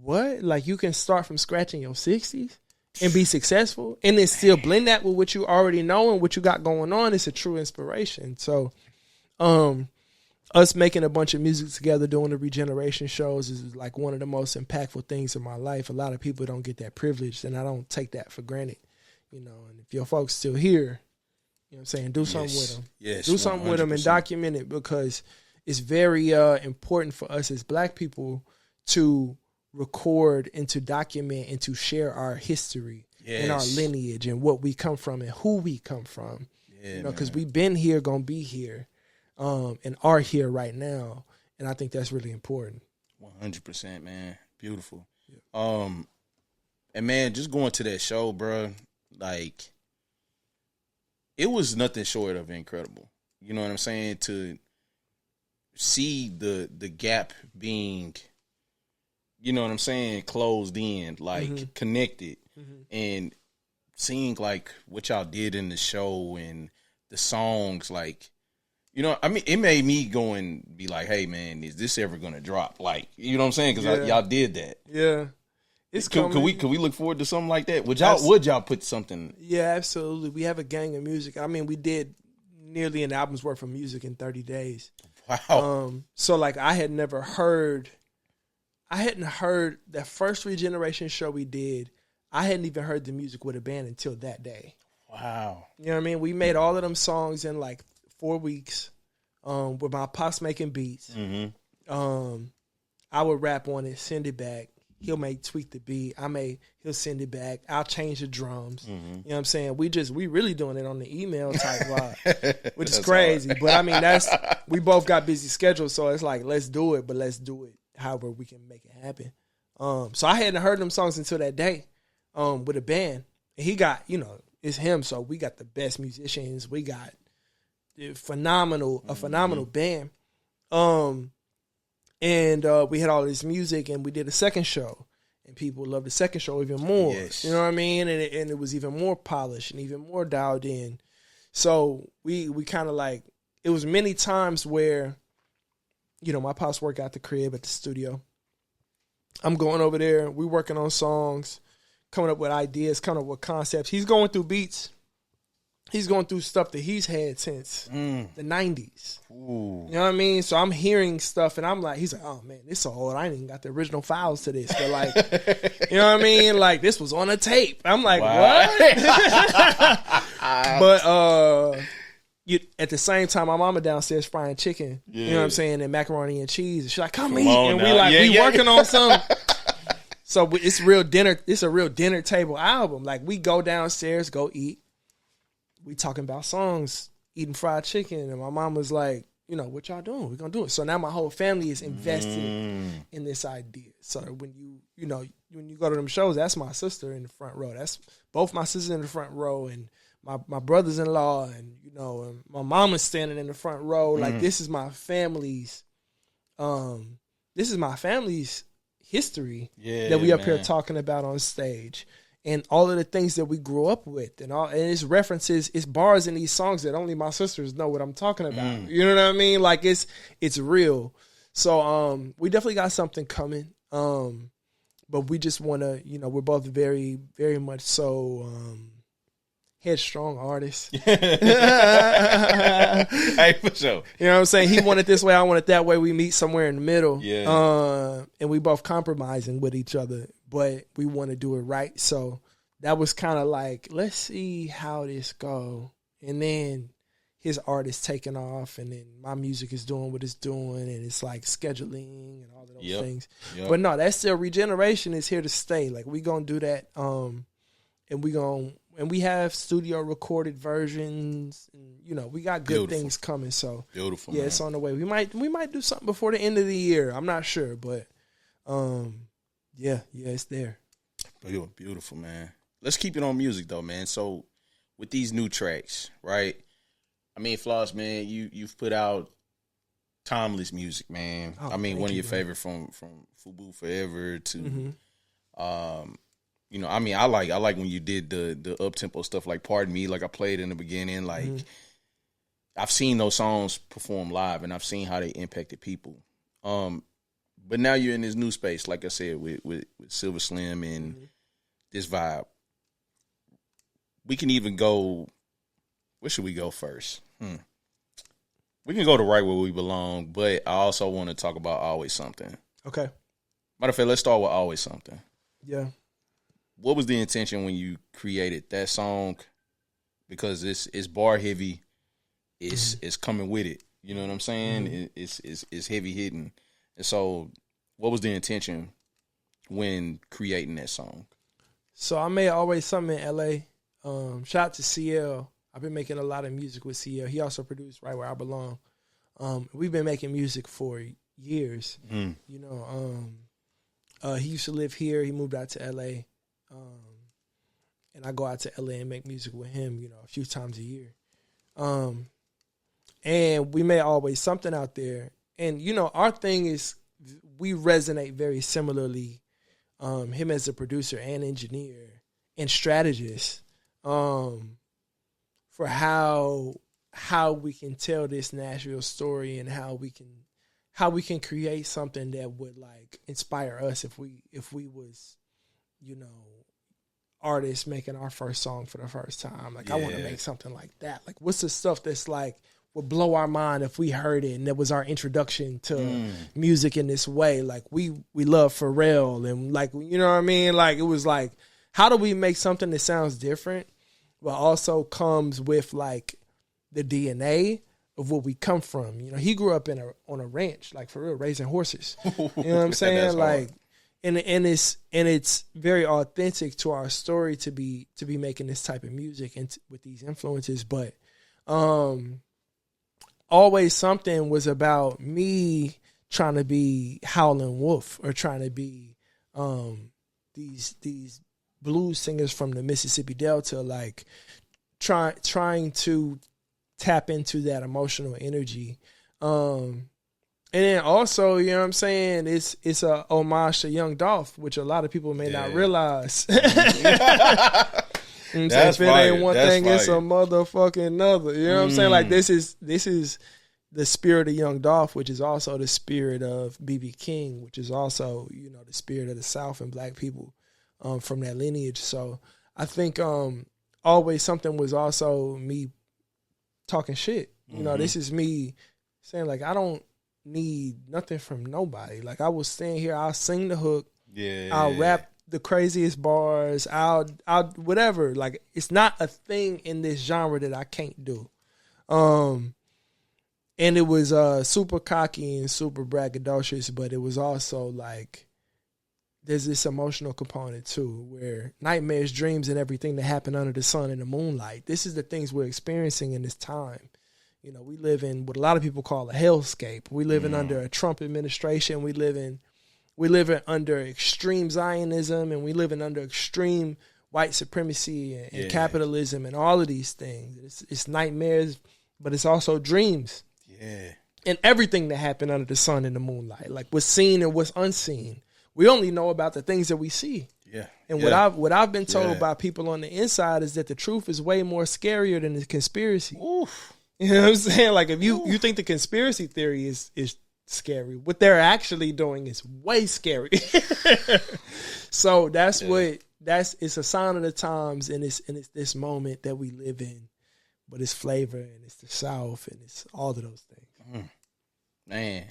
what? Like you can start from scratch in your 60s and be successful and then still blend that with what you already know and what you got going on. It's a true inspiration. So us making a bunch of music together, doing the Regeneration shows is like one of the most impactful things in my life. A lot of people don't get that privilege, and I don't take that for granted. You know, and if your folks still here, you know what I'm saying, do something with them. Yes, do something 100%. with them and document it, because it's very important for us as Black people to record and to document and to share our history and our lineage and what we come from and who we come from. Yeah, you know, because we've been here, gonna be here. And are here right now, and I think that's really important. 100%, man. Beautiful. Yeah. And man, just going to that show, bro, like it was nothing short of incredible. You know what I'm saying? To see the gap being, you know what I'm saying, closed in, like connected, and seeing like what y'all did in the show and the songs, like. You know, I mean, it made me go and be like, hey, man, is this ever going to drop? Like, you know what I'm saying? Because y'all did that. Yeah. It's could we look forward to something like that? Would y'all put something? Yeah, absolutely. We have a gang of music. I mean, we did nearly an album's worth of music in 30 days. Wow. So, like, I hadn't heard that first Regeneration show we did. I hadn't even heard the music with a band until that day. Wow. You know what I mean? We made all of them songs in, like, 4 weeks, with my pops making beats. I would rap on it, send it back. He'll tweak the beat. He'll send it back. I'll change the drums. You know what I'm saying? We really doing it on the email type vibe, which is crazy. Hard. But I mean, we both got busy schedules, so it's like, let's do it, but let's do it however we can make it happen. So I hadn't heard them songs until that day, with a band. And he got, you know, it's him, so we got the best musicians. We got a phenomenal band. And we had all this music, and we did a second show, and people loved the second show even more. Yes. You know what I mean? And it was even more polished and even more dialed in. So we kind of like, it was many times where, you know, my pops work out the crib at the studio. I'm going over there. We working on songs, coming up with ideas, coming up with concepts. He's going through beats. He's going through stuff that he's had since the 90s. Ooh. You know what I mean? So I'm hearing stuff, and I'm like, he's like, oh, man, this so old. I ain't even got the original files to this. But, like, you know what I mean? Like, this was on a tape. I'm like, what? But at the same time, my mama downstairs frying chicken, you know what I'm saying, and macaroni and cheese. And she's like, come eat. And we working on something. So it's real dinner. It's a real dinner table album. Like, we go downstairs, go eat. We talking about songs, eating fried chicken, and my mom was like, you know, what y'all doing? We're going to do it. So now my whole family is invested in this idea. So when you go to them shows, that's my sister in the front row. That's both my sisters in the front row, and my brothers-in-law, and, you know, and my mama's standing in the front row. Like, this is my family's history that we up here talking about on stage. And all of the things that we grew up with, and it's references, it's bars in these songs that only my sisters know what I'm talking about. You know what I mean? Like, it's real. So we definitely got something coming. But we just want to, you know, we're both very, very much so headstrong artists. Hey, for sure. You know what I'm saying? He wanted this way, I want it that way. We meet somewhere in the middle. Yeah. And we both compromising with each other, but we want to do it right. So that was kind of like, let's see how this go. And then his art is taking off, and then my music is doing what it's doing, and it's like scheduling and all of those things. Yep. But no, that's still Regeneration is here to stay. Like we gonna do that, and we have studio recorded versions, and you know we got good things coming. So beautiful, yeah, man. It's on the way. We might do something before the end of the year. I'm not sure, but yeah, it's there. Beautiful, man. Let's keep it on music though, man. So with these new tracks, right? I mean, Floss, man, you've put out timeless music, man. Oh, I mean, one of your favorite from Fubu Forever to, you know, I mean, I like when you did the up tempo stuff, like Pardon Me, like I played in the beginning. Like I've seen those songs perform live, and I've seen how they impacted people. But now you're in this new space, like I said, with Silver Slim and this vibe. We can even go. Where should we go first? We can go to Right Where We Belong, but I also want to talk about Always Something. Okay. Matter of fact, let's start with Always Something. Yeah. What was the intention when you created that song? Because it's bar heavy. It's coming with it. You know what I'm saying? It's heavy hitting. And so what was the intention when creating that song? So I made Always Something in LA. Shout out to CL. I've been making a lot of music with CL. He also produced Right Where I Belong. We've been making music for years. You know, he used to live here. He moved out to LA. And I go out to LA and make music with him, you know, a few times a year. And we made Always Something out there. And, you know, our thing is we resonate very similarly. Him as a producer and engineer and strategist. For how we can tell this Nashville story and how we can create something that would like inspire us if we was, you know, artists making our first song for the first time. Like I want to make something like that. Like what's the stuff that's like would blow our mind if we heard it and that was our introduction to music in this way. Like we love Pharrell and like, you know what I mean? Like it was like, how do we make something that sounds different but also comes with like the DNA of where we come from? You know, he grew up on a ranch, like for real, raising horses. You know what I'm saying? Like, and it's very authentic to our story to be making this type of music and with these influences. But Always Something was about me trying to be Howlin' Wolf or trying to be these blues singers from the Mississippi Delta, like trying to tap into that emotional energy. And then also, you know what I'm saying, it's a homage to Young Dolph, which a lot of people may not realize. You know what I'm saying? If it ain't one thing, it's a motherfucking another. You know what I'm saying? Like this is the spirit of Young Dolph, which is also the spirit of B.B. King, which is also, you know, the spirit of the South and black people. From that lineage. So I think Always Something was also me talking shit. You know, this is me saying like I don't need nothing from nobody. Like I will stand here, I'll sing the hook, I'll rap the craziest bars, I'll whatever. Like it's not a thing in this genre that I can't do. And it was super cocky and super braggadocious, but it was also like there's this emotional component too, where nightmares, dreams, and everything that happened under the sun and the moonlight. This is the things we're experiencing in this time. You know, we live in what a lot of people call a hellscape. We live in under a Trump administration. We live in under extreme Zionism, and we live in under extreme white supremacy and capitalism and all of these things. It's nightmares, but it's also dreams. Yeah. And everything that happened under the sun and the moonlight, like what's seen and what's unseen. We only know about the things that we see. Yeah. And what I've been told by people on the inside is that the truth is way more scarier than the conspiracy. Oof. You know what I'm saying? Like if you think the conspiracy theory is scary, what they're actually doing is way scary. So it's a sign of the times, and it's this moment that we live in. But it's flavor and it's the South and it's all of those things. Man.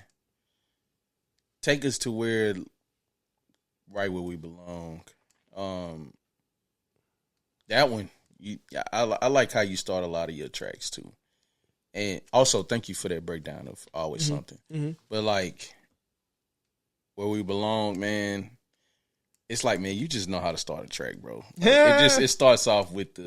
Take us to where Right Where We Belong. That one, I like how you start a lot of your tracks too. And also, thank you for that breakdown of always something. Mm-hmm. But like, where we belong, man, it's like, man, you just know how to start a track, bro. Like, it starts off with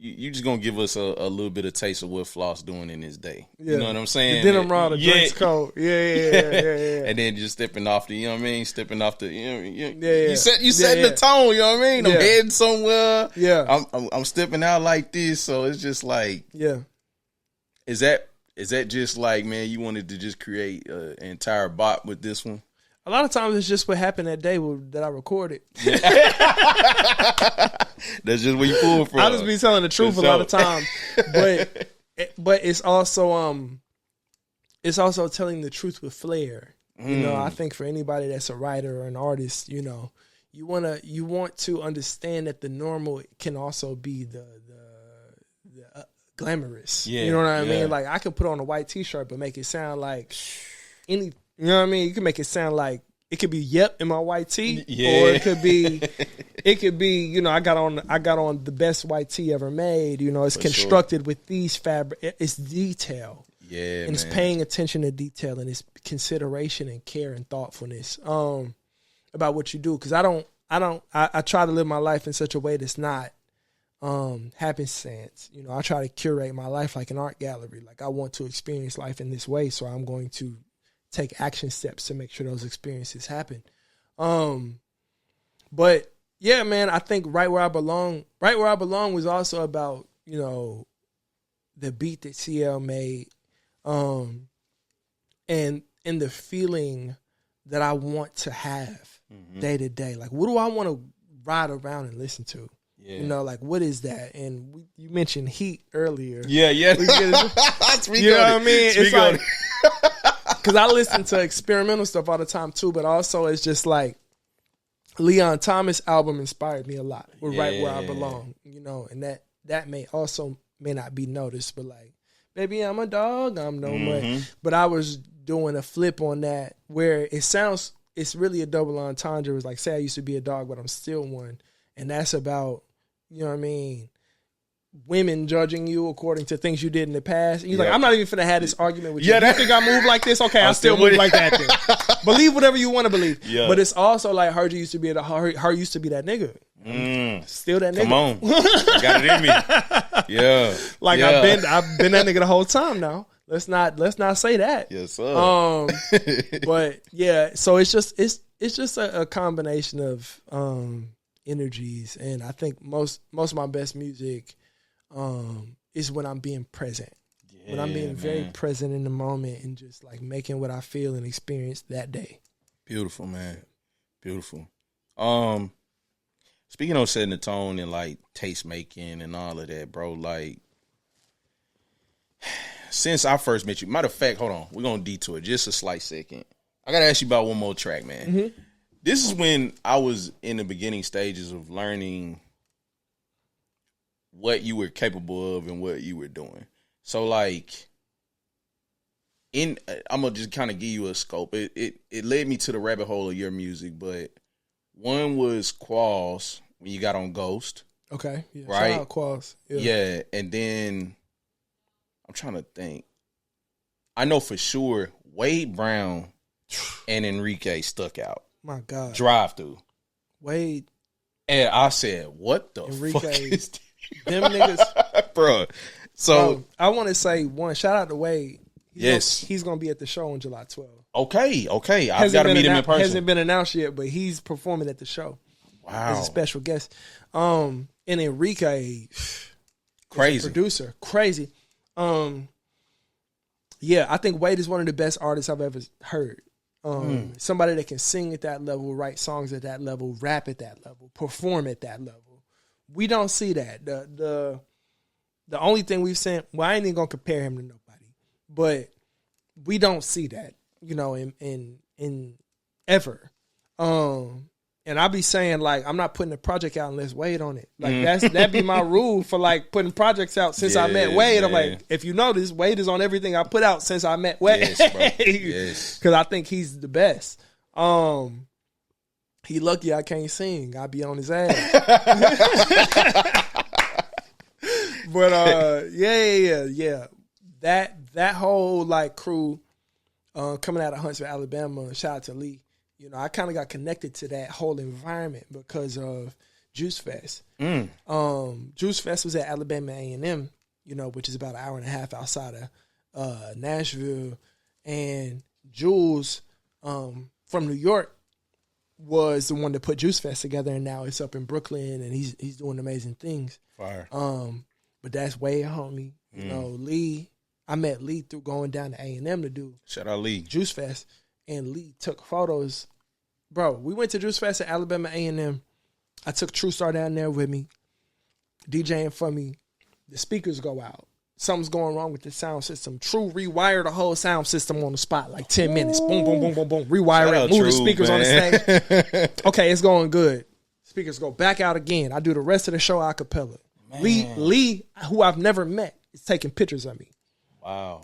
you just gonna give us a little bit of taste of what Floss doing in his day. You know what I'm saying? The denim raw, the drinks cold. Yeah. And then just stepping off the, you know what I mean? Stepping off the, you setting the tone, you know what I mean? I'm heading somewhere. Yeah. I'm stepping out like this, so it's just like, Is that just like, man, you wanted to just create an entire bot with this one? A lot of times it's just what happened that day that I recorded. That's just where you pull from. I'll just be telling the truth a lot of times. But it's also telling the truth with flair. You know, I think for anybody that's a writer or an artist, you know, you want to understand that the normal can also be the glamorous. You know what I mean? Like, I could put on a white t-shirt but make it sound like any, you know what I mean? You can make it sound like it could be in my white tee, or it could be, you know, I got on the best white tee ever made. You know, it's constructed with these fabric. It's detail, and it's paying attention to detail, and it's consideration and care and thoughtfulness about what you do. Because I try to live my life in such a way that's not happenstance. You know, I try to curate my life like an art gallery. Like, I want to experience life in this way, so I'm going to take action steps to make sure those experiences happen. But yeah, man, I think Right Where I Belong was also about, you know, the beat that CL made, and the feeling that I want to have day to day. Like, what do I want to ride around and listen to? You know, like, what is that? And you mentioned Heat earlier. Yeah. You know what I mean? It's like, because I listen to experimental stuff all the time too, but also it's just like Leon Thomas' album inspired me a lot. We're Right Where I Belong, you know, and that may not be noticed, but like, baby, I'm a dog, I'm no much. But I was doing a flip on that where it's really a double entendre. It's like, say I used to be a dog, but I'm still one. And that's about, you know what I mean, women judging you according to things you did in the past. And you're like, I'm not even finna have this argument with you. You think I move like this? Okay, I still move like that then. Believe whatever you want to believe. Yeah. But it's also like, her used to be that nigga. Still that nigga. Come on. I got it in me. Yeah. Like, I've been that nigga the whole time now. Let's not say that. Yes, sir. But yeah, so it's just a combination of energies, and I think most of my best music is when I'm being present. When I'm being very present in the moment and just like making what I feel and experience that day. Beautiful, man. Beautiful. Speaking of setting the tone and like taste making and all of that, bro, like, since I first met you, matter of fact, hold on, we're gonna detour just a slight second. I gotta ask you about one more track, man. This is when I was in the beginning stages of learning what you were capable of and what you were doing. So, like, I'm gonna just kind of give you a scope. It led me to the rabbit hole of your music, but one was Qualls when you got on Ghost. Okay, yeah, right? Shout out Qualls. Yeah, and then I'm trying to think. I know for sure Wade Brown and Enrique stuck out. My God. Drive Through. Wade. And I said, what the Enrique, fuck is this? Them niggas. Bro. So, bro, I want to say shout out to Wade. He's going to be at the show on July 12th. Okay. I've got to meet him in person. Hasn't been announced yet, but he's performing at the show. Wow. As a special guest. And Enrique, crazy producer. Crazy. Yeah, I think Wade is one of the best artists I've ever heard. Somebody that can sing at that level, write songs at that level, rap at that level, perform at that level. We don't see that. The only thing we've seen, well, I ain't even gonna compare him to nobody, but we don't see that, you know, in ever. And I be saying, like, I'm not putting a project out unless Wade on it. Like, that'd be my rule for like putting projects out since I met Wade. I'm like, if you notice, Wade is on everything I put out since I met Wade. Yes, bro. Yes. Because I think he's the best. He lucky I can't sing. I be on his ass. But yeah. that whole like crew coming out of Huntsville, Alabama, shout out to Lee. You know, I kind of got connected to that whole environment because of Juice Fest. Juice Fest was at Alabama A&M, you know, which is about an hour and a half outside of Nashville. And Jules from New York was the one that put Juice Fest together, and now it's up in Brooklyn, and he's doing amazing things. Fire. But that's way homie. You know, Lee. I met Lee through going down to A&M to do Shout out Lee. Juice Fest, and Lee took photos. Bro, we went to Juice Fest at Alabama A&M. I took True Star down there with me, DJing for me. The speakers go out. Something's going wrong with the sound system. True rewired the whole sound system on the spot, like 10 minutes. Boom, boom, boom, boom, boom. Rewire it, move the speakers on the stage. Okay, it's going good. Speakers go back out again. I do the rest of the show a cappella. Lee, who I've never met, is taking pictures of me. Wow.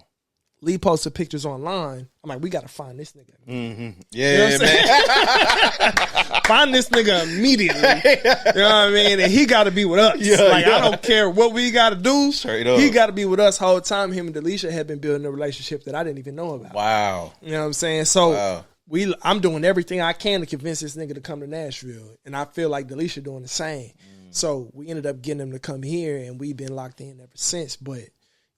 Lee posted pictures online. I'm like, we got to find this nigga. Mm-hmm. Yeah, you know man. Find this nigga immediately. You know what I mean? And he got to be with us. I don't care what we got to do. Straight up. He got to be with us whole time. Him and Delisha had been building a relationship that I didn't even know about. Wow. You know what I'm saying? So I'm doing everything I can to convince this nigga to come to Nashville. And I feel like Delisha doing the same. So we ended up getting him to come here, and we've been locked in ever since. But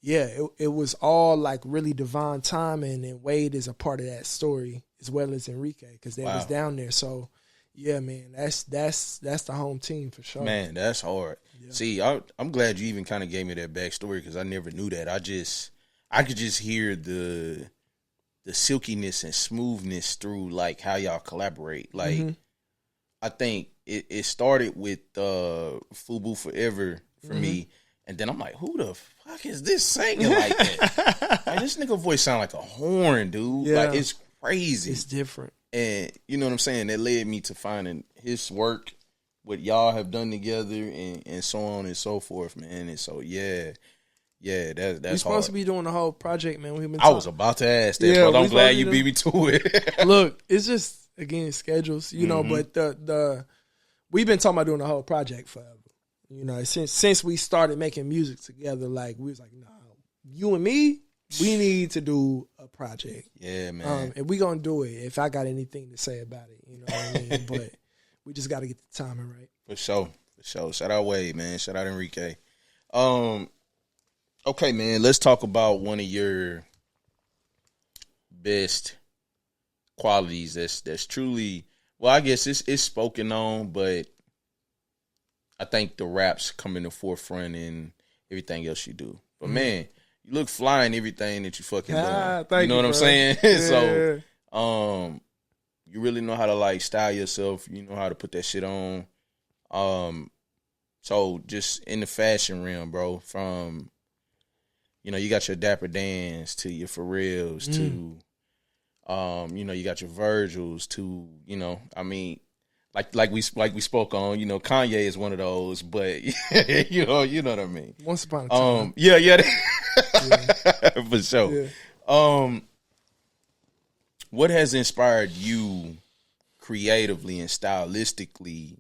yeah, it was all like really divine timing, and Wade is a part of that story as well as Enrique because they was down there. So yeah, man, that's the home team for sure. Man, that's hard. Yeah. See, I'm glad you even kind of gave me that backstory because I never knew that. I could just hear the silkiness and smoothness through like how y'all collaborate. Like I think it started with Fubu Forever for me. And then I'm like, who the fuck is this singing like that? Like, this nigga voice sound like a horn, dude. Yeah. Like, it's crazy. It's different. And you know what I'm saying? That led me to finding his work, what y'all have done together, and so on and so forth, man. And so, that's We're supposed to be doing the whole project, man. I was about to ask that, but I'm glad you beat me to it. Look, it's just, again, schedules, you know, but we've been talking about doing the whole project forever. You know, since we started making music together, like we was like, no, you and me, we need to do a project. Yeah, man. And we gonna do it if I got anything to say about it. You know what I mean? But we just got to get the timing right. For sure. Shout out Wade, man. Shout out Enrique. Okay, man. Let's talk about one of your best qualities. That's truly, well, I guess it's spoken on, but I think the raps come in the forefront in everything else you do. But man, you look fly in everything that you fucking do. You know what I'm saying? Yeah. So, you really know how to like style yourself. You know how to put that shit on. So just in the fashion realm, bro, from, you know, you got your Dapper Dans to your Pharrells to, you know, you got your Virgils to, you know, I mean, like we spoke on, you know, Kanye is one of those, but you know what I mean. Once upon a time. Yeah. For sure. Yeah. What has inspired you creatively and stylistically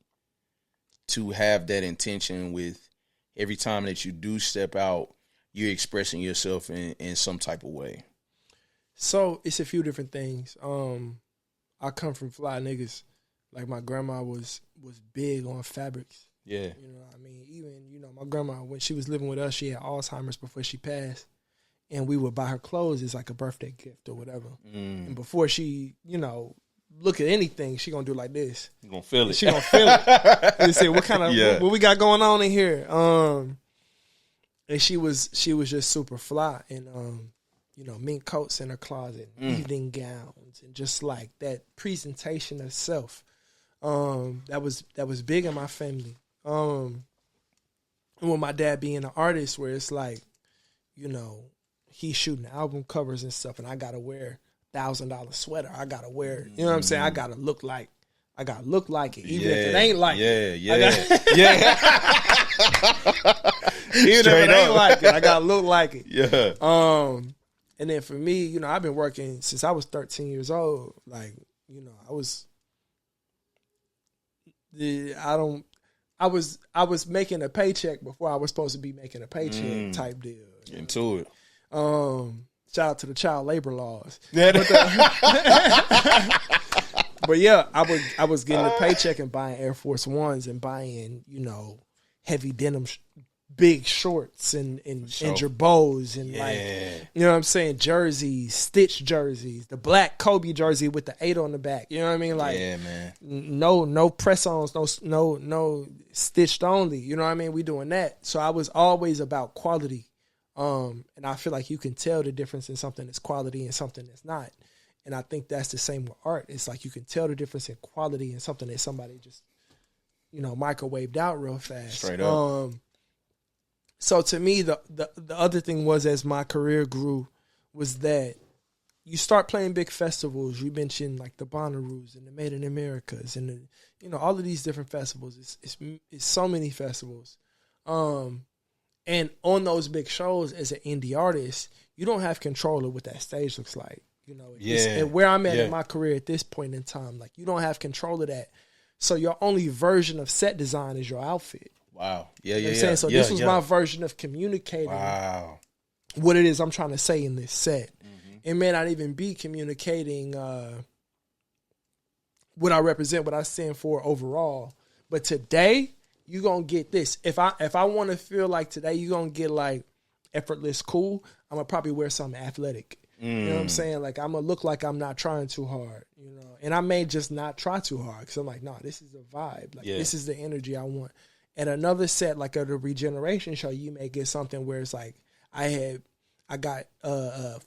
to have that intention with every time that you do step out, you're expressing yourself in some type of way? So it's a few different things. I come from fly niggas. Like my grandma was big on fabrics. Yeah. You know what I mean? Even, you know, my grandma, when she was living with us, she had Alzheimer's before she passed. And we would buy her clothes as like a birthday gift or whatever. And before she, you know, look at anything, she gonna do like this. You gonna feel it. She gonna feel it. And say, what kind of what we got going on in here? And she was just super fly. And you know, mink coats in her closet, evening gowns, and just like that presentation of self. That was big in my family. And with my dad being an artist, where it's like, you know, he's shooting album covers and stuff, and I gotta wear $1,000 sweater. I gotta wear, you know what I'm saying? I gotta look like it, even if it ain't like it. Even if it ain't like it, I gotta look like it. Yeah. And then for me, you know, I've been working since I was 13 years old. Like, you know, I was making a paycheck before I was supposed to be making a paycheck type deal. Into it. Shout out to the child labor laws. Yeah. But yeah, I was getting a paycheck and buying Air Force Ones and buying, heavy denim big shorts and jabos and you know what I'm saying, jerseys, stitched jerseys, the black Kobe jersey with the 8 on the back. You know what I mean? Like, yeah, man. No press-ons, no stitched only. You know what I mean? We doing that. So I was always about quality. And I feel like you can tell the difference in something that's quality and something that's not. And I think that's the same with art. It's like you can tell the difference in quality and something that somebody just, microwaved out real fast. Straight up. So to me, the other thing was, as my career grew, was that you start playing big festivals. You mentioned like the Bonnaroos and the Made in Americas and all of these different festivals. It's so many festivals. And on those big shows, as an indie artist, you don't have control of what that stage looks like. And where I'm at in my career at this point in time, like you don't have control of that. So your only version of set design is your outfit. Wow. You know what I'm saying? So this was my version of communicating what it is I'm trying to say in this set. Mm-hmm. It may not even be communicating what I represent, what I stand for overall. But today, you're going to get this. If I want to feel like today you're going to get like effortless cool, I'm going to probably wear something athletic. You know what I'm saying? Like, I'm going to look like I'm not trying too hard, And I may just not try too hard because I'm like, no, this is a vibe. Like, this is the energy I want. At another set, like at a Regeneration show, you may get something where it's like,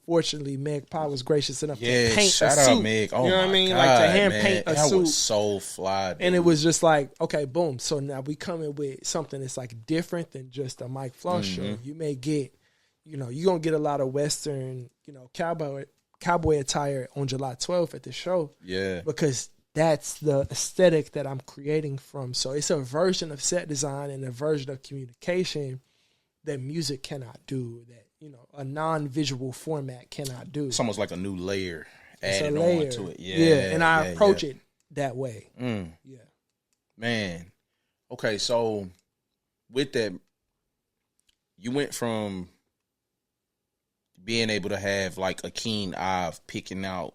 fortunately, Meg Pye was gracious enough to paint a suit. Shout out Meg. Oh, you know what I mean? God, like to hand man. paint a that suit. Was so fly, dude. And it was just like, okay, boom. So now we coming with something that's like different than just a Mike Floss show. You may get, you're going to get a lot of Western, cowboy attire on July 12th at the show. Yeah. Because that's the aesthetic that I'm creating from. So it's a version of set design and a version of communication that music cannot do, that, a non-visual format cannot do. It's almost like a new layer added on to it. And I approach it that way. Yeah. Man. Okay, so with that, you went from being able to have like a keen eye of picking out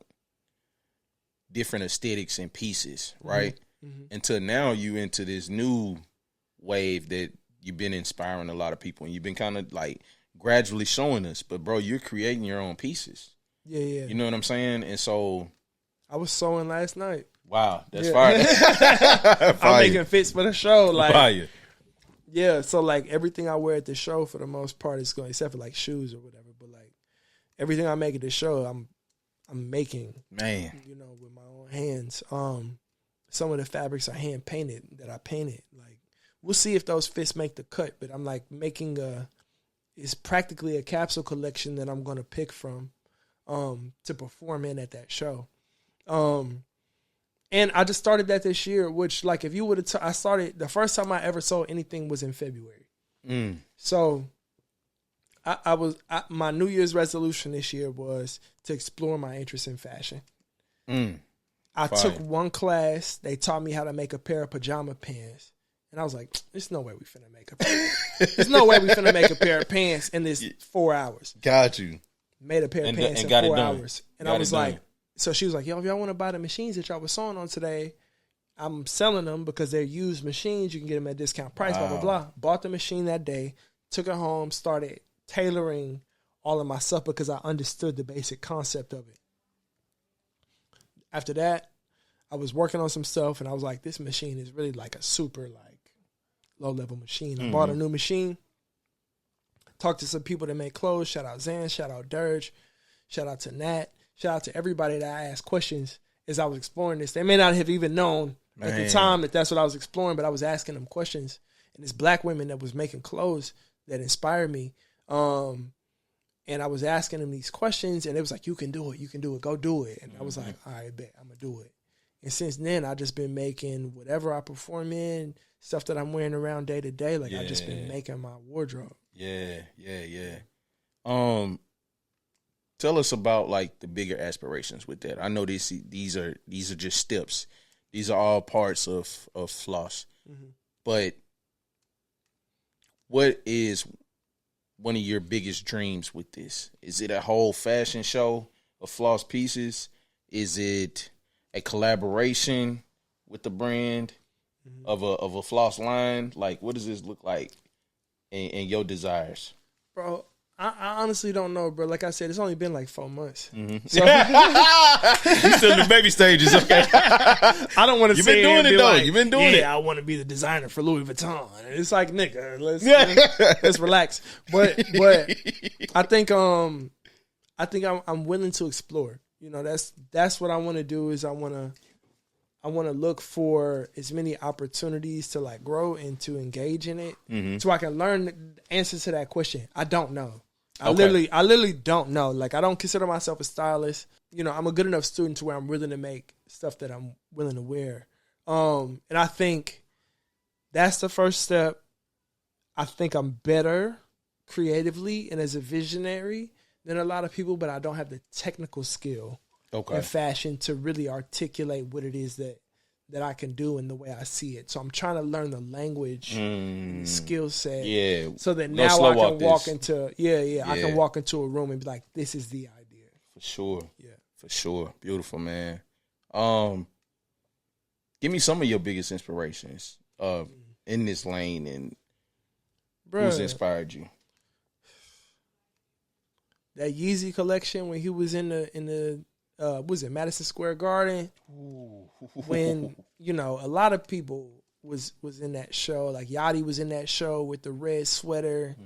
different aesthetics and pieces, right? Mm-hmm. Until now you into this new wave that you've been inspiring a lot of people and you've been kind of like gradually showing us. But bro, you're creating your own pieces. Yeah. You know what I'm saying? And so I was sewing last night. Wow, that's fire. I'm making fits for the show. Like fire. Yeah, so like everything I wear at the show for the most part is going, except for like shoes or whatever, but like everything I make at the show, I'm making, man, with my own hands. Some of the fabrics are hand painted that I painted. Like, we'll see if those fits make the cut, but I'm like making it's practically a capsule collection that I'm going to pick from, to perform in at that show. And I just started that this year, which like if you would have, I started the first time I ever sold anything was in February. So my New Year's resolution this year was to explore my interest in fashion. I took one class. They taught me how to make a pair of pajama pants. And I was like, there's no way we finna make a pair. There's no way we finna make a pair of pants in this 4 hours. Got you. Made a pair of pants in 4 hours. And I was like, so she was like, yo, if y'all want to buy the machines that y'all was sewing on today, I'm selling them because they're used machines. You can get them at a discount price, blah, blah, blah. Bought the machine that day, took it home, started tailoring all of my stuff because I understood the basic concept of it. After that, I was working on some stuff and I was like, this machine is really like a super like low-level machine. I bought a new machine, talked to some people that make clothes. Shout out Zan, shout out Dirge, shout out to Nat, shout out to everybody that I asked questions as I was exploring this. They may not have even known at the time that that's what I was exploring, but I was asking them questions. And it's black women that was making clothes that inspired me. And I was asking them these questions, and it was like, you can do it, go do it. And I was like, all right, bet, I'm going to do it. And since then, I've just been making whatever I perform in, stuff that I'm wearing around day to day. Like, I've just been making my wardrobe. Yeah. Tell us about, like, the bigger aspirations with that. I know these are just steps. These are all parts of Floss. But what is one of your biggest dreams with this? Is it a whole fashion show of Floss pieces? Is it a collaboration with the brand of a Floss line? Like, what does this look like in your desires? Bro, I honestly don't know, bro. Like I said, it's only been like 4 months. Mm-hmm. So You still in the baby stages, okay? I don't want to say been doing it, though. Like, You've been doing it. I want to be the designer for Louis Vuitton. It's like, nigga, let's relax. But I think I'm willing to explore. You know, that's what I want to do. Is I want to look for as many opportunities to like grow and to engage in it, so I can learn the answer to that question. I don't know. I literally don't know. Like, I don't consider myself a stylist. You know, I'm a good enough student to where I'm willing to make stuff that I'm willing to wear. And I think that's the first step. I think I'm better creatively and as a visionary than a lot of people, but I don't have the technical skill in fashion to really articulate what it is that I can do in the way I see it. So I'm trying to learn the language, skill set, so that now I can walk into I can walk into a room and be like, this is the idea. For sure. Beautiful, man. Give me some of your biggest inspirations in this lane, and who's inspired you? That Yeezy collection when he was in the was it Madison Square Garden? When, you know, a lot of people was in that show. Like Yachty was in that show with the red sweater.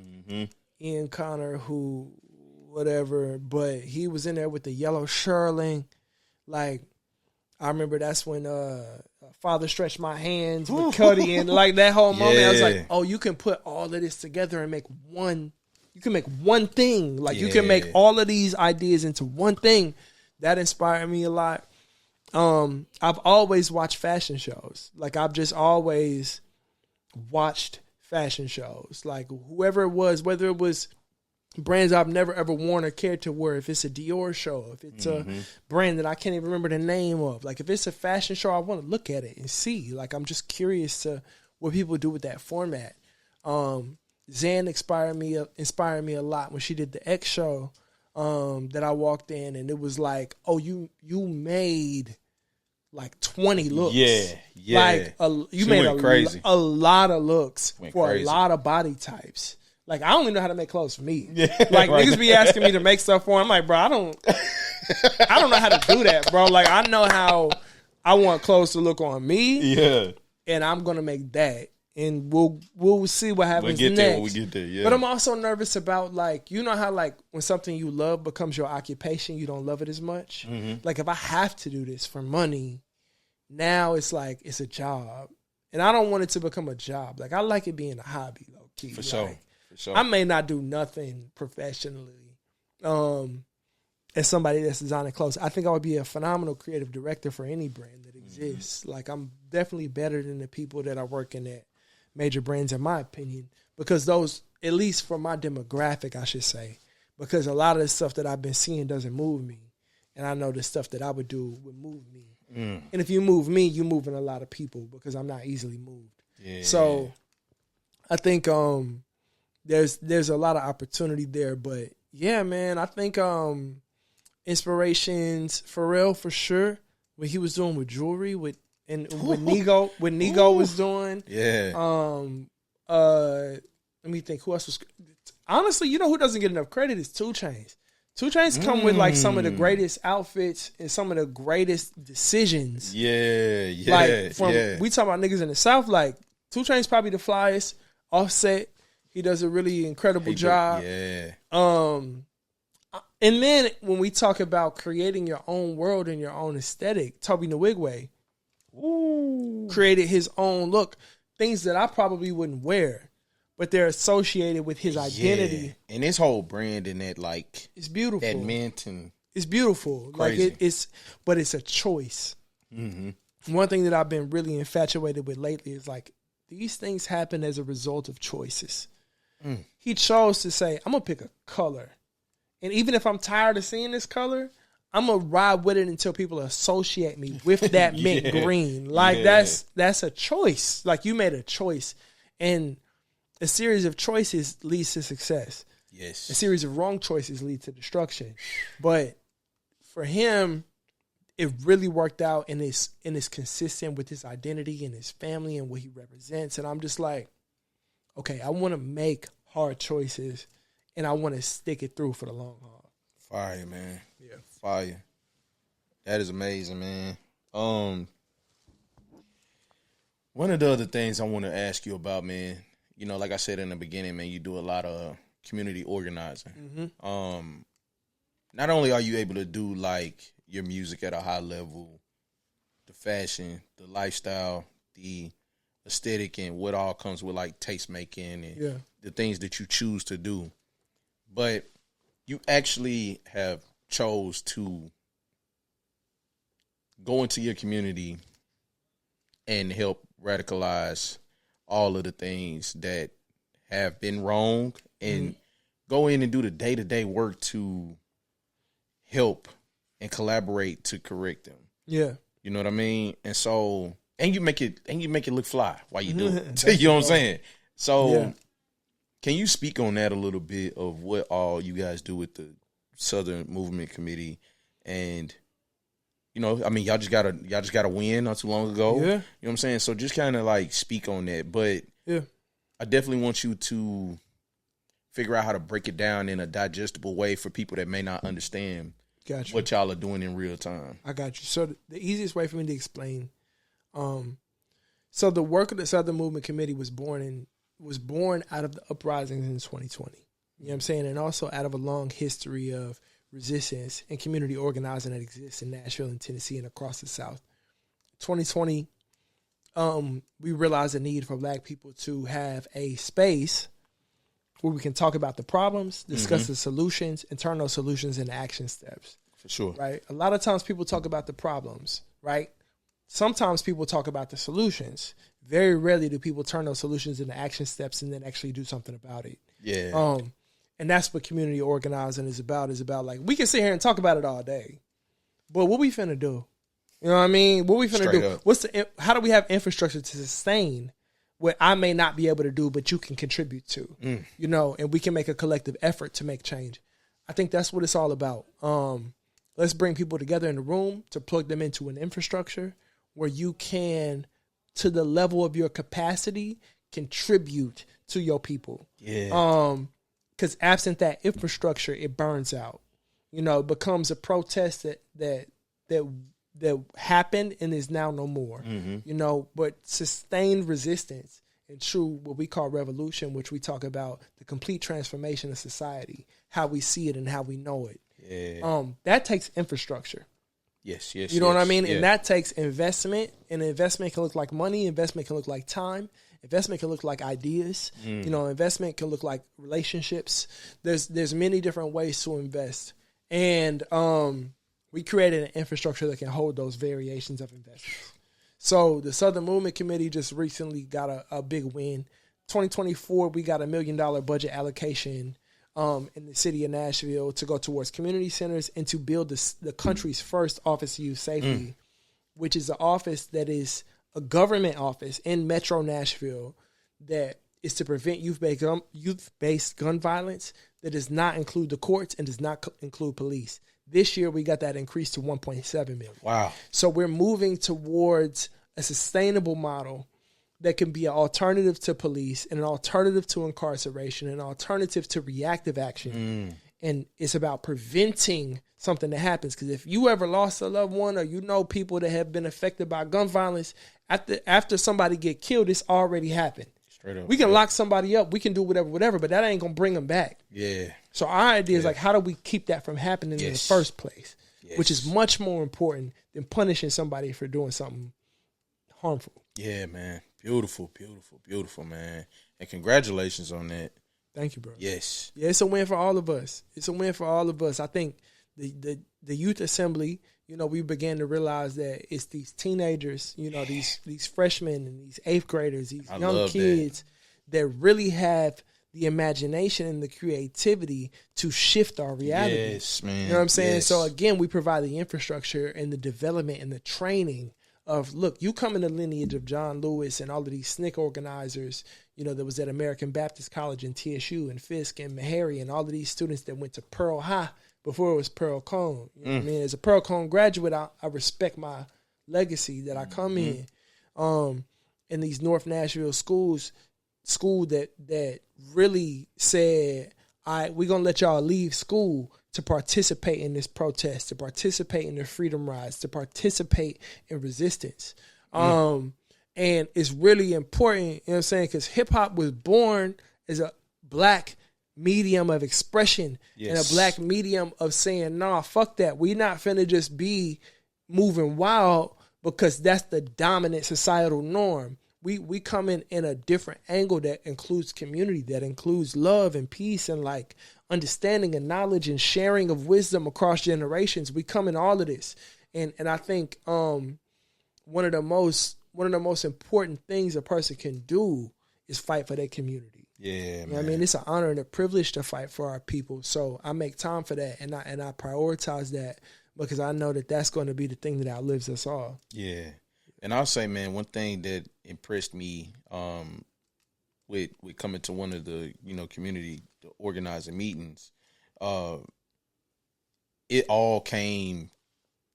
Ian Connor, whatever, but he was in there with the yellow shirling. Like, I remember that's when Father Stretched My Hands with Cuddy, and like that whole moment, I was like, oh, you can put all of this together and make one. You can make one thing. Like, you can make all of these ideas into one thing. That inspired me a lot. I've always watched fashion shows. Like, I've just always watched fashion shows. Like, whoever it was, whether it was brands I've never ever worn or cared to wear, if it's a Dior show, if it's a brand that I can't even remember the name of, like if it's a fashion show, I want to look at it and see. Like, I'm just curious to what people do with that format. Zan inspired me a lot when she did the X show that I walked in, and it was like, oh, you made like 20 looks. Like you made a lot of looks for crazy. A lot of body types. Like, I don't even know how to make clothes for me. Like, niggas be asking me to make stuff for them. I'm like, bro, I don't know how to do that, bro. Like, I know how I want clothes to look on me. Yeah. And I'm gonna make that. And we'll see what happens next. When we get there, yeah. But I'm also nervous about, like, you know how, like, when something you love becomes your occupation, you don't love it as much? Like, if I have to do this for money, now it's like it's a job. And I don't want it to become a job. Like, I like it being a hobby, low key. For sure. I may not do nothing professionally as somebody that's designing clothes. I think I would be a phenomenal creative director for any brand that exists. Like, I'm definitely better than the people that are working at major brands, in my opinion, because those, at least for my demographic, I should say, because a lot of the stuff that I've been seeing doesn't move me. And I know the stuff that I would do would move me. And if you move me, you're moving a lot of people, because I'm not easily moved. Yeah. So I think there's a lot of opportunity there. But yeah, man, I think inspirations, Pharrell for sure, what he was doing with jewelry, what Nigo was doing. Yeah. Let me think, who else was, honestly, you know who doesn't get enough credit is 2 Chainz. 2 Chainz come with like some of the greatest outfits and some of the greatest decisions. Yeah. Like, we talk about niggas in the South, like 2 Chainz probably the flyest. Offset, he does a really incredible job. Yeah. And then when we talk about creating your own world and your own aesthetic, Toby Nwigwe created his own look. Things that I probably wouldn't wear, but they're associated with his identity. And his whole brand and that, like, it's beautiful. That mint and it's beautiful. Crazy. Like but it's a choice. One thing that I've been really infatuated with lately is like, these things happen as a result of choices. He chose to say, I'm gonna pick a color, and even if I'm tired of seeing this color, I'm gonna ride with it until people associate me with that mint green. Like, that's a choice. Like, you made a choice, and a series of choices leads to success. Yes. A series of wrong choices lead to destruction. But for him, it really worked out and is consistent with his identity and his family and what he represents. And I'm just like, okay, I want to make hard choices and I want to stick it through for the long haul. Fire, man. Yeah. Fire. That is amazing, man. One of the other things I want to ask you about, man, you know, like I said in the beginning, man, you do a lot of community organizing. Mm-hmm. Not only are you able to do like your music at a high level, the fashion, the lifestyle, the aesthetic, and what all comes with like taste making and the things that you choose to do, but you actually have chose to go into your community and help radicalize all of the things that have been wrong and go in and do the day-to-day work to help and collaborate to correct them. Yeah. You know what I mean? And so, and you make it look fly while you do it. You know what I'm saying? So can you speak on that a little bit of what all you guys do with the Southern Movement Committee? And, you know, I mean, y'all just got a win not too long ago. Yeah. You know what I'm saying? So just kind of like speak on that. But I definitely want you to figure out how to break it down in a digestible way for people that may not understand what y'all are doing in real time. I got you. So the easiest way for me to explain, so the work of the Southern Movement Committee was born out of the uprisings in 2020. You know what I'm saying? And also out of a long history of resistance and community organizing that exists in Nashville and Tennessee and across the South. 2020, we realized the need for Black people to have a space where we can talk about the problems, discuss the solutions, and turn those solutions into action steps. For sure. Right? A lot of times people talk about the problems, right? Sometimes people talk about the solutions. Very rarely do people turn those solutions into action steps and then actually do something about it. Yeah. And that's what community organizing is about like, we can sit here and talk about it all day, but what we finna do? You know what I mean? What we finna Straight do? Up. How do we have infrastructure to sustain what I may not be able to do, but you can contribute to, you know, and we can make a collective effort to make change. I think that's what it's all about. Let's bring people together in the room to plug them into an infrastructure where you can, to the level of your capacity, contribute to your people. Yeah. Because absent that infrastructure, it burns out. You know, it becomes a protest that happened and is now no more. You know, but sustained resistance and true what we call revolution, which we talk about the complete transformation of society, how we see it and how we know it. Yeah. That takes infrastructure. Yes. You know what I mean? Yeah. And that takes investment. And investment can look like money. Investment can look like time. Investment can look like ideas. You know, investment can look like relationships. There's many different ways to invest. And we created an infrastructure that can hold those variations of investments. So the Southern Movement Committee just recently got a big win. 2024, we got $1 million budget allocation in the city of Nashville to go towards community centers and to build the country's first Office of Youth Safety, which is an office that is a government office in Metro Nashville that is to prevent youth-based gun violence that does not include the courts and does not include police. This year, we got that increased to $1.7 million. Wow. So we're moving towards a sustainable model that can be an alternative to police and an alternative to incarceration, an alternative to reactive action. And it's about preventing something that happens. Because if you ever lost a loved one or you know people that have been affected by gun violence, after somebody get killed, it's already happened. Straight up. We can lock somebody up. We can do whatever, but that ain't going to bring them back. Yeah. So our idea is like, how do we keep that from happening in the first place? Which is much more important than punishing somebody for doing something harmful. Yeah, man. Beautiful, man. And congratulations on that. Thank you, bro. Yes. Yeah, it's a win for all of us. I think the Youth Assembly, you know, we began to realize that it's these teenagers, you know, these freshmen and these 8th graders, these young kids that really have the imagination and the creativity to shift our reality. Yes, man. You know what I'm saying? Yes. So again, we provide the infrastructure and the development and the training look, you come in the lineage of John Lewis and all of these SNCC organizers, you know, that was at American Baptist College and TSU and Fisk and Meharry and all of these students that went to Pearl High before it was Pearl Cone. You know what I mean? As a Pearl Cone graduate, I respect my legacy that I come in these North Nashville school that really said, all right, we're going to let y'all leave school to participate in this protest, to participate in the freedom rides, to participate in resistance. And it's really important, you know what I'm saying, because hip-hop was born as a black medium of expression and a black medium of saying, nah, fuck that. We not finna just be moving wild because that's the dominant societal norm. We come in a different angle that includes community, that includes love and peace and like understanding and knowledge and sharing of wisdom across generations. We come in all of this. And I think one of the most important things a person can do is fight for their community. Yeah, you know man. what I mean, it's an honor and a privilege to fight for our people. So I make time for that, and I prioritize that because I know that that's going to be the thing that outlives us all. Yeah. And I'll say, man, one thing that impressed me with coming to one of the, you know, community organizing meetings, it all came,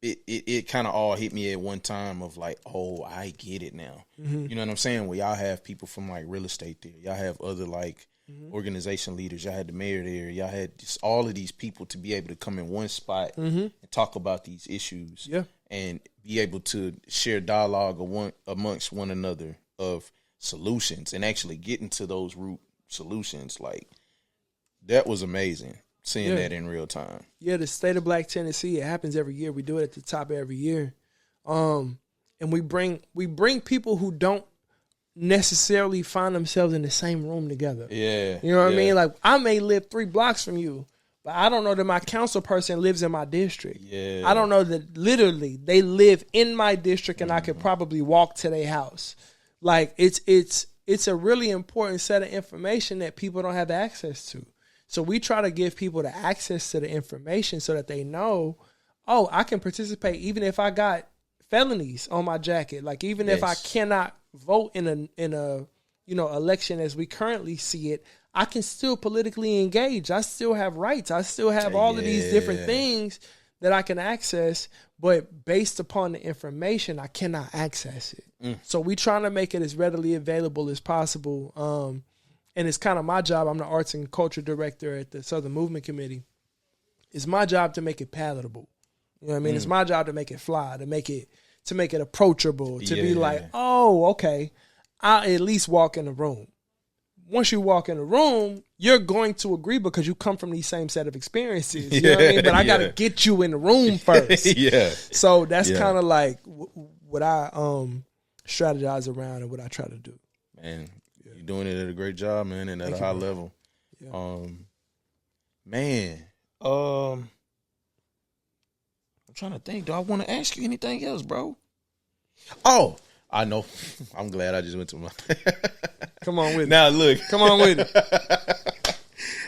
it kind of all hit me at one time of like, oh, I get it now. You know what I'm saying? Well, y'all have people from like real estate there. Y'all have other like organization leaders. Y'all had the mayor there. Y'all had just all of these people to be able to come in one spot and talk about these issues. Yeah. And be able to share dialogue amongst one another of solutions and actually getting to those root solutions. Like, that was amazing, seeing that in real time. Yeah, the State of Black Tennessee, it happens every year. We do it at the top of every year. And we bring people who don't necessarily find themselves in the same room together. Yeah. You know what I mean? Like, I may live 3 blocks from you, but I don't know that my council person lives in my district. Yeah. I don't know that literally they live in my district and I could probably walk to their house. Like, it's a really important set of information that people don't have access to. So we try to give people the access to the information so that they know, oh, I can participate even if I got felonies on my jacket. Like, even if I cannot vote in a election as we currently see it, I can still politically engage. I still have rights. I still have all of these different things that I can access, but based upon the information, I cannot access it. So we trying to make it as readily available as possible. And it's kind of my job. I'm the arts and culture director at the Southern Movement Committee. It's my job to make it palatable. You know what I mean? It's my job to make it fly, to make it approachable, to be like, oh, okay, I'll at least walk in the room. Once you walk in the room, you're going to agree because you come from these same set of experiences. You know what I mean? But I got to get you in the room first. So that's kind of like what I strategize around and what I try to do. Man, you're doing it at a great job, man, and at a high level. Man, I'm trying to think. Do I want to ask you anything else, bro? Oh, I know. I'm glad I just went to my... Come on with it. Now, look. Come on with it.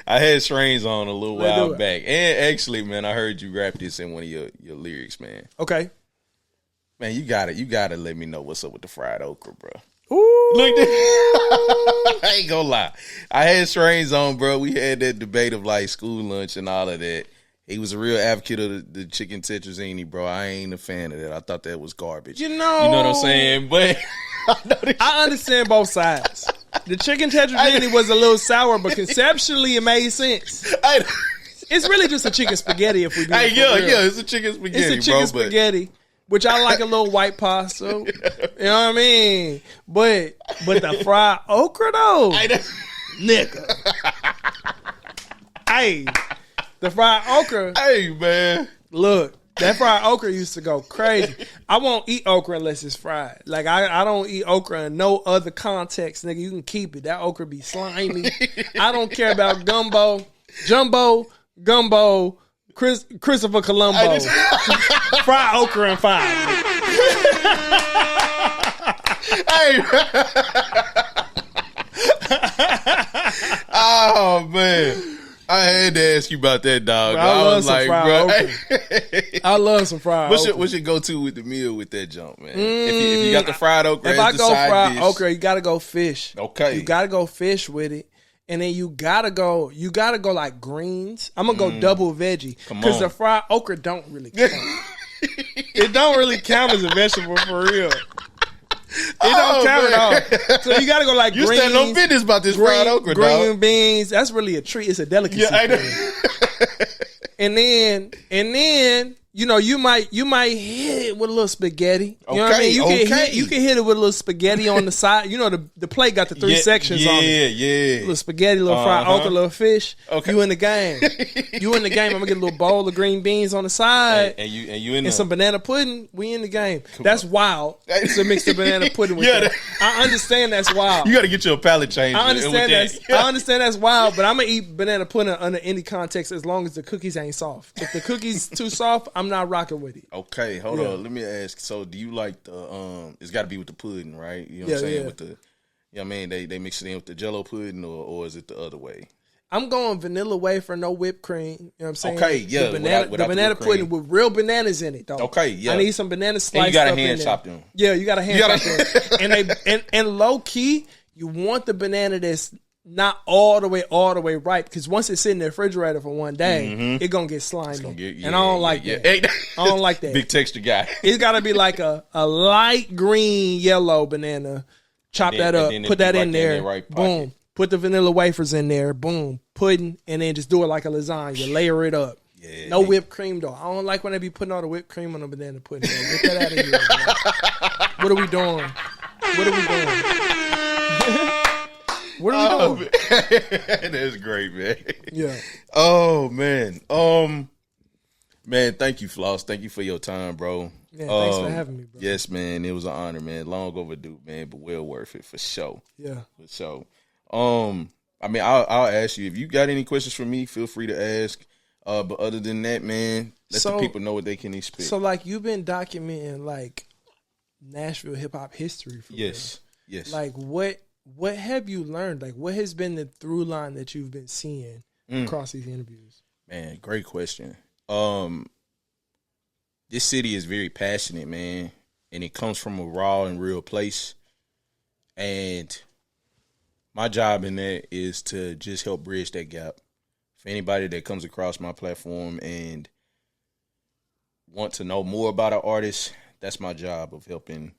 I had Strains on a little while back. And actually, man, I heard you rap this in one of your lyrics, man. Okay. Man, you gotta let me know what's up with the fried okra, bro. Ooh. Look, I ain't gonna lie. I had Strains on, bro. We had that debate of like school lunch and all of that. He was a real advocate of the chicken tetrazzini, bro. I ain't a fan of that. I thought that was garbage. You know what I'm saying? But I understand both sides. The chicken tetrazzini was a little sour, but conceptually it made sense. It's really just a chicken spaghetti if we do it. It's a chicken spaghetti, It's a chicken spaghetti, which I like a little white pasta. You know what I mean? But the fried okra though, nigga. Hey, the fried okra. Hey, man. Look, that fried okra used to go crazy. I won't eat okra unless it's fried. Like, I don't eat okra in no other context, nigga. You can keep it. That okra be slimy. I don't care about gumbo, jumbo, gumbo, Christopher Columbo. Fried okra and fire. Hey. Oh, man. I had to ask you about that, dog. Bro, I love was some like, fried bro. okra. I love some fried okra. What's your go-to with the meal with that jump, man? If you got the fried okra, if as I the go side fried dish. okra, you gotta go fish. Okay. You gotta go fish with it. And then you gotta go like greens. I'm gonna go double veggie. Because the fried okra don't really count. It don't really count as a vegetable for real. It don't count at all. So you gotta go like greens. You stand on business about this fried okra, green dog. beans. That's really a treat. It's a delicacy. Yeah, I know. And then, you know, you might hit it with a little spaghetti. You know what I mean? You can hit it with a little spaghetti on the side. You know, the plate got the three sections on it. Yeah. Little spaghetti, little fried okra, little fish. Okay. You in the game. You in the game. I'm gonna get a little bowl of green beans on the side. And you in and some banana pudding. We in the game. That's wild. To mix the banana pudding with that. I understand that's wild. You got to get you a palate change. I understand that's wild, but I'm gonna eat banana pudding under any context as long as the cookies ain't soft. If the cookies too soft, I'm not rocking with it. Okay, hold on. Let me ask. So, do you like the it's got to be with the pudding, right? You know what I'm saying? With the, you know what I mean? They mix it in with the Jello pudding, or is it the other way? I'm going vanilla wafer, no whipped cream. You know what I'm saying? Okay, yeah. The banana pudding with real bananas in it, though. Okay, yeah. I need some bananas sliced and you got up to hand chop them. Yeah, you got to hand chop them. And low key, you want the banana that's not all the way ripe, because once it's sitting in the refrigerator for one day, it's gonna get slimy. And I don't like that. I don't like that. Big texture guy. It's got to be like a light green yellow banana. Chop that up, put that in there. Boom. Put the vanilla wafers in there. Boom. Pudding, and then just do it like a lasagna. Layer it up. Yeah, no whipped cream though. I don't like when they be putting all the whipped cream on the banana pudding. Get that out of here. Man. What are we doing? What are we doing? That's great, man. Yeah. Oh man. Man, thank you, Floss. Thank you for your time, bro. Yeah, thanks for having me, bro. Yes, man. It was an honor, man. Long overdue, man, but well worth it for sure. Yeah. For sure. I mean, I'll ask you if you got any questions for me. Feel free to ask. But other than that, man, let the people know what they can expect. So, like, you've been documenting like Nashville hip hop history. Yes. Like, what have you learned? Like, what has been the through line that you've been seeing across these interviews? Man, great question. This city is very passionate, man, and it comes from a raw and real place. And my job in that is to just help bridge that gap. For anybody that comes across my platform and want to know more about an artist, that's my job of helping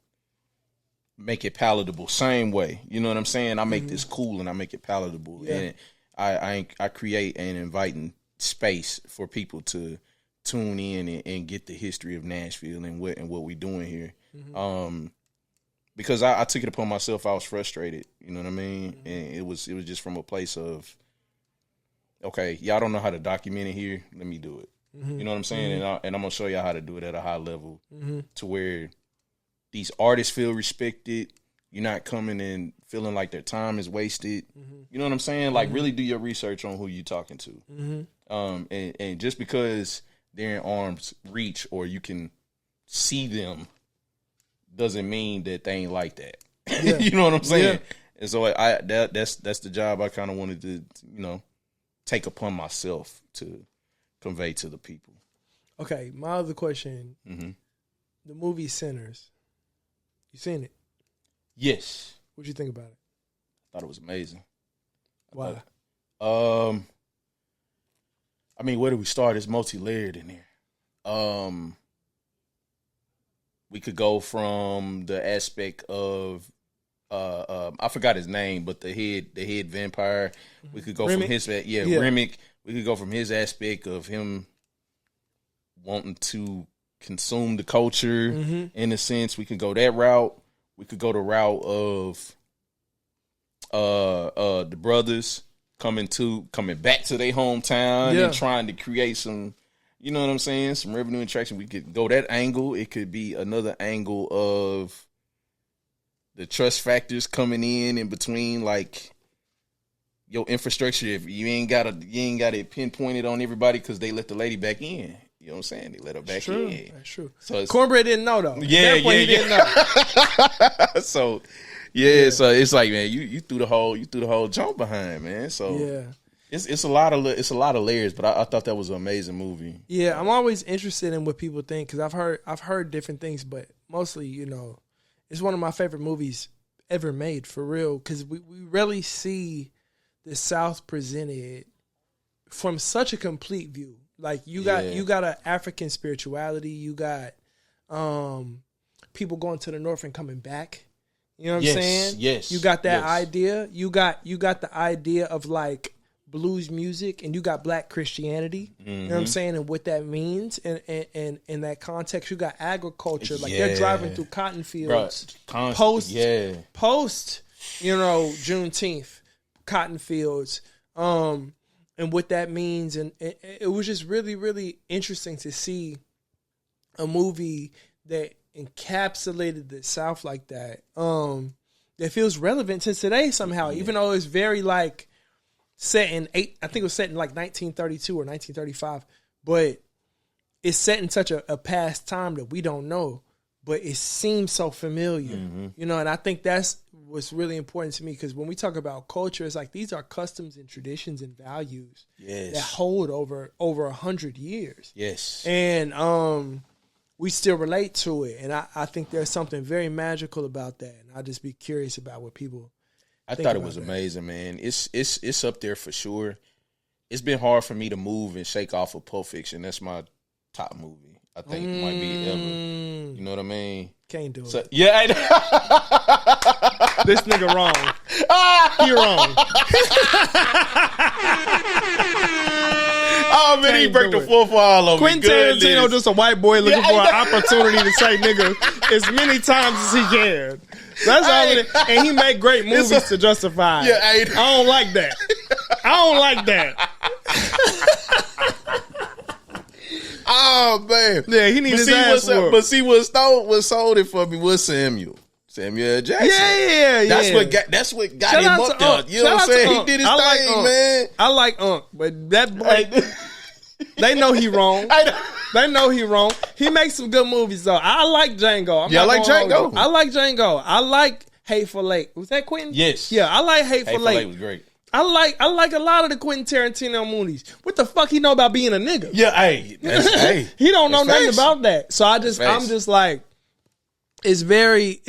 make it palatable. Same way, you know what I'm saying? I make this cool and I make it palatable, and I create an inviting space for people to tune in and get the history of Nashville and what we doing here. Because I took it upon myself. I was frustrated, you know what I mean? And it was just from a place of, okay, y'all don't know how to document it here. Let me do it. You know what I'm saying? And I'm gonna show y'all how to do it at a high level, to where these artists feel respected. You're not coming in feeling like their time is wasted. You know what I'm saying? Like, really do your research on who you're talking to. And just because they're in arm's reach or you can see them doesn't mean that they ain't like that. You know what I'm saying? And so that's the job I kind of wanted to, you know, take upon myself to convey to the people. Okay, my other question, the movie Sinners, you seen it? Yes. What'd you think about it? I thought it was amazing. Why? I mean, where do we start? It's multi-layered in there. We could go from the aspect of I forgot his name, but the head vampire. We could go Remick? from his Remick. We could go from his aspect of him wanting to consume the culture in a sense. We could go that route. We could go the route of the brothers coming back to their hometown and trying to create some, you know what I'm saying, some revenue and traction. We could go that angle. It could be another angle of the trust factors coming in between, like your infrastructure. If you ain't got it pinpointed on everybody because they let the lady back in. You know what I'm saying? They let her back in. That's true. So Cornbread didn't know though. He didn't know. So it's like, man, you threw the whole jump behind, man. So It's a lot of layers, but I thought that was an amazing movie. Yeah, I'm always interested in what people think because I've heard different things, but mostly, it's one of my favorite movies ever made for real because we rarely see the South presented from such a complete view. Like you got an African spirituality, you got people going to the North and coming back. You know what I'm saying? Yes. You got that idea. You got the idea of like blues music, and you got Black Christianity. Mm-hmm. You know what I'm saying, and what that means, and in that context, you got agriculture. Like they're driving through cotton fields post Juneteenth cotton fields, and what that means, and it was just really, really interesting to see a movie that encapsulated the South like that. That feels relevant to today somehow, even though it's very like. Set in I think it was set in like 1932 or 1935, but it's set in such a past time that we don't know, but it seems so familiar, and I think that's what's really important to me because when we talk about culture, it's like these are customs and traditions and values that hold over 100 years. Yes, and we still relate to it, and I think there's something very magical about that, and I'd just be curious about what people. I thought it was amazing, man. It's up there for sure. It's been hard for me to move and shake off of Pulp Fiction. That's my top movie. I think it might be ever. You know what I mean? Can't do it. Yeah. This nigga wrong. He wrong. Oh, man, he break the fourth wall over Quentin Tarantino just a white boy looking for an opportunity to say nigga as many times as he can. That's all it is. And he make great movies to justify it. I don't like that. Oh, man. Yeah, he needs his ass whooped. But see, what sold it for me was Samuel L. Jackson. Yeah. That's what got him up there. You know what I'm saying? He did his thing, man. I like Unc, but that boy, they know he wrong. They know he wrong. He makes some good movies though. I like Django. I like Django. I like Django. I like Hateful Eight. Was that Quentin? Yes. Yeah, I like Hateful Eight. Hateful Eight was great. I like a lot of the Quentin Tarantino movies. What the fuck he know about being a nigga? Yeah, he don't know nothing about that. So I'm just like, it's very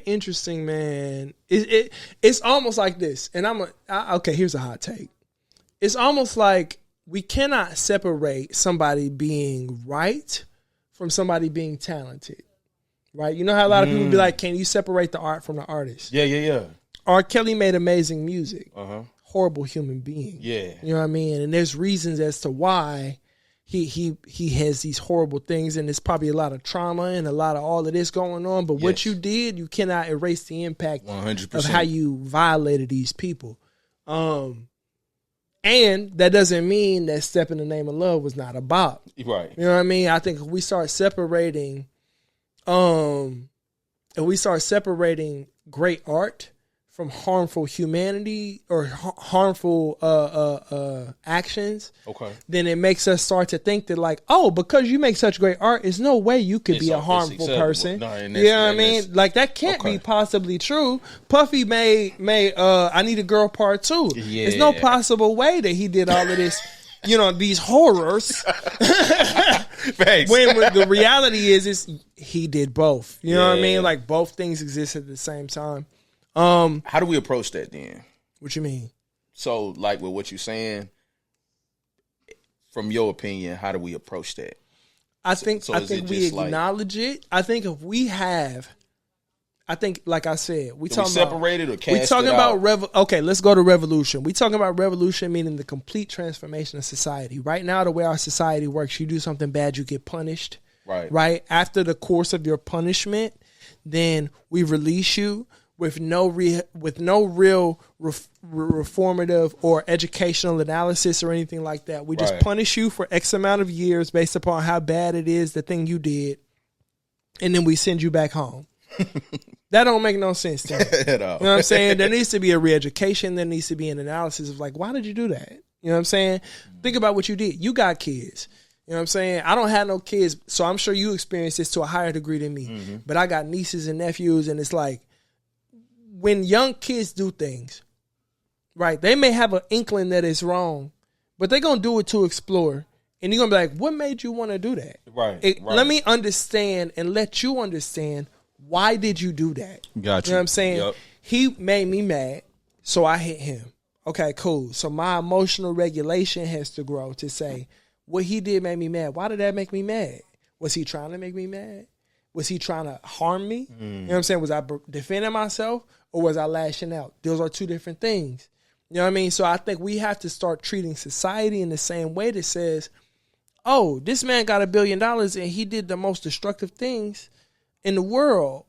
interesting, man. It's almost like this, and okay. Here's a hot take. It's almost like we cannot separate somebody being right from somebody being talented, right? You know how a lot of people be like, "Can you separate the art from the artist?" Yeah. R. Kelly made amazing music. Horrible human being. Yeah, you know what I mean. And there's reasons as to why he has these horrible things, and there's probably a lot of trauma and a lot of all of this going on. But what you did, you cannot erase the impact 100%. Of how you violated these people. And that doesn't mean that Step in the Name of Love was not a bop. Right. You know what I mean? I think if we start separating, great art from harmful humanity or harmful actions, then it makes us start to think that like, oh, because you make such great art, there's no way you could be a harmful person. No, you know what I mean? Like that can't be possibly true. Puffy made I Need a Girl Part 2. Yeah. There's no possible way that he did all of this. These horrors. when the reality is he did both. You know what I mean? Like both things exist at the same time. How do we approach that then? What you mean? So, like with what you're saying, from your opinion, how do we approach that? I think we acknowledge it. I think if we have, like I said, we separated or cast we talking it about out? Okay, let's go to revolution. We talking about revolution meaning the complete transformation of society. Right now, the way our society works, you do something bad, you get punished. Right. After the course of your punishment, then we release you. With no real reformative or educational analysis or anything like that. We just punish you for X amount of years based upon how bad it is, the thing you did, and then we send you back home. That don't make no sense to me. At all. You know what I'm saying? There needs to be a re-education. There needs to be an analysis of like, why did you do that? You know what I'm saying? Think about what you did. You got kids. You know what I'm saying? I don't have no kids, so I'm sure you experienced this to a higher degree than me. But I got nieces and nephews, and it's like, when young kids do things, right? They may have an inkling that it's wrong, but they're going to do it to explore. And you're going to be like, what made you want to do that? Right. Let me understand and let you understand, why did you do that? Got you. You know what I'm saying? Yep. He made me mad, so I hit him. Okay, cool. So my emotional regulation has to grow to say, what he did made me mad. Why did that make me mad? Was he trying to make me mad? Was he trying to harm me? You know what I'm saying? Was I defending myself or was I lashing out? Those are two different things. You know what I mean? So I think we have to start treating society in the same way that says, oh, this man got $1 billion and he did the most destructive things in the world.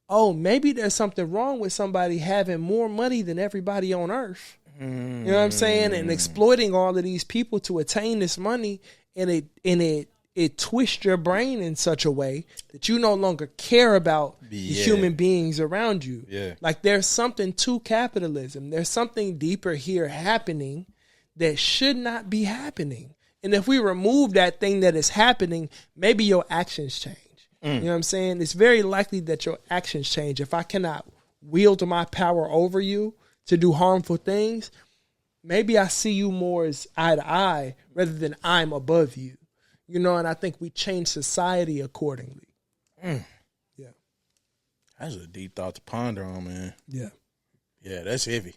Oh, maybe there's something wrong with somebody having more money than everybody on earth. You know what I'm saying? And exploiting all of these people to attain this money, and it twists your brain in such a way that you no longer care about the human beings around you. Yeah. Like, there's something to capitalism. There's something deeper here happening that should not be happening. And if we remove that thing that is happening, maybe your actions change. You know what I'm saying? It's very likely that your actions change. If I cannot wield my power over you to do harmful things, maybe I see you more as eye to eye rather than I'm above you. You know, and I think we change society accordingly. Yeah. That's a deep thought to ponder on, man. Yeah. Yeah, that's heavy.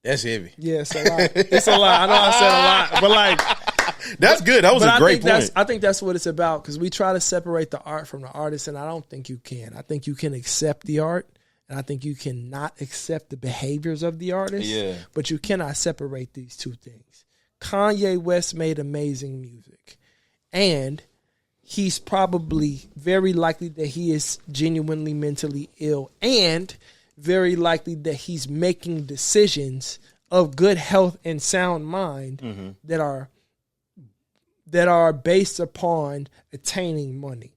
That's heavy. Yeah, it's a lot. It's a lot. I know I said a lot, but like, that's good. That was a great point. I think that's what it's about, because we try to separate the art from the artist, and I don't think you can. I think you can accept the art, and I think you cannot accept the behaviors of the artist. Yeah. But you cannot separate these two things. Kanye West made amazing music, and he's probably very likely that he is genuinely mentally ill, and very likely that he's making decisions of good health and sound mind that are based upon attaining money.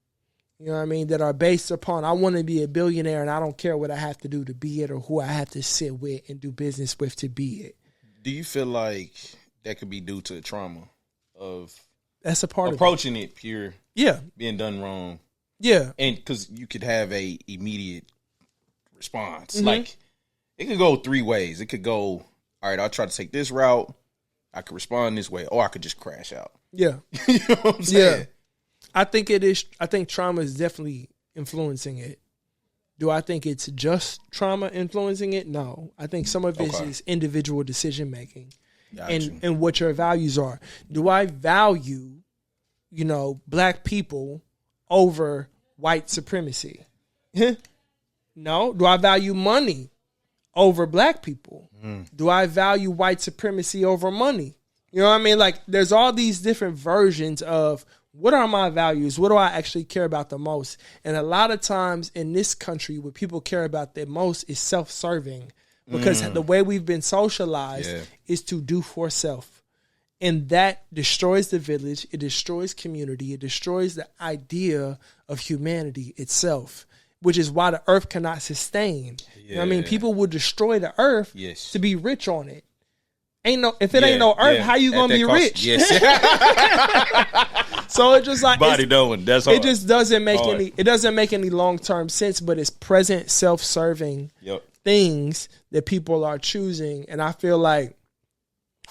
You know what I mean? That are based upon, I want to be a billionaire and I don't care what I have to do to be it or who I have to sit with and do business with to be it. Do you feel like that could be due to trauma of that's a part approaching it pure, yeah, being done wrong? Yeah. And because you could have a immediate response. Like, it could go three ways. It could go, all right, I'll try to take this route. I could respond this way, or I could just crash out. Yeah. You know what I'm saying? Yeah. I think it is. I think trauma is definitely influencing it. Do I think it's just trauma influencing it? No. I think some of it is individual decision making and what your values are. Do I value, black people over white supremacy? No. Do I value money over black people? Do I value white supremacy over money? You know what I mean? Like, there's all these different versions of what are my values? What do I actually care about the most? And a lot of times in this country, what people care about the most is self-serving, because the way we've been socialized is to do for self. And that destroys the village. It destroys community. It destroys the idea of humanity itself, which is why the earth cannot sustain. Yeah. You know what I mean? People will destroy the earth to be rich on it. If it ain't no earth, how you gonna be rich? Yes. So it's just like body knowing. That's hard. It just doesn't make any long-term sense, but it's present self-serving things that people are choosing, and I feel like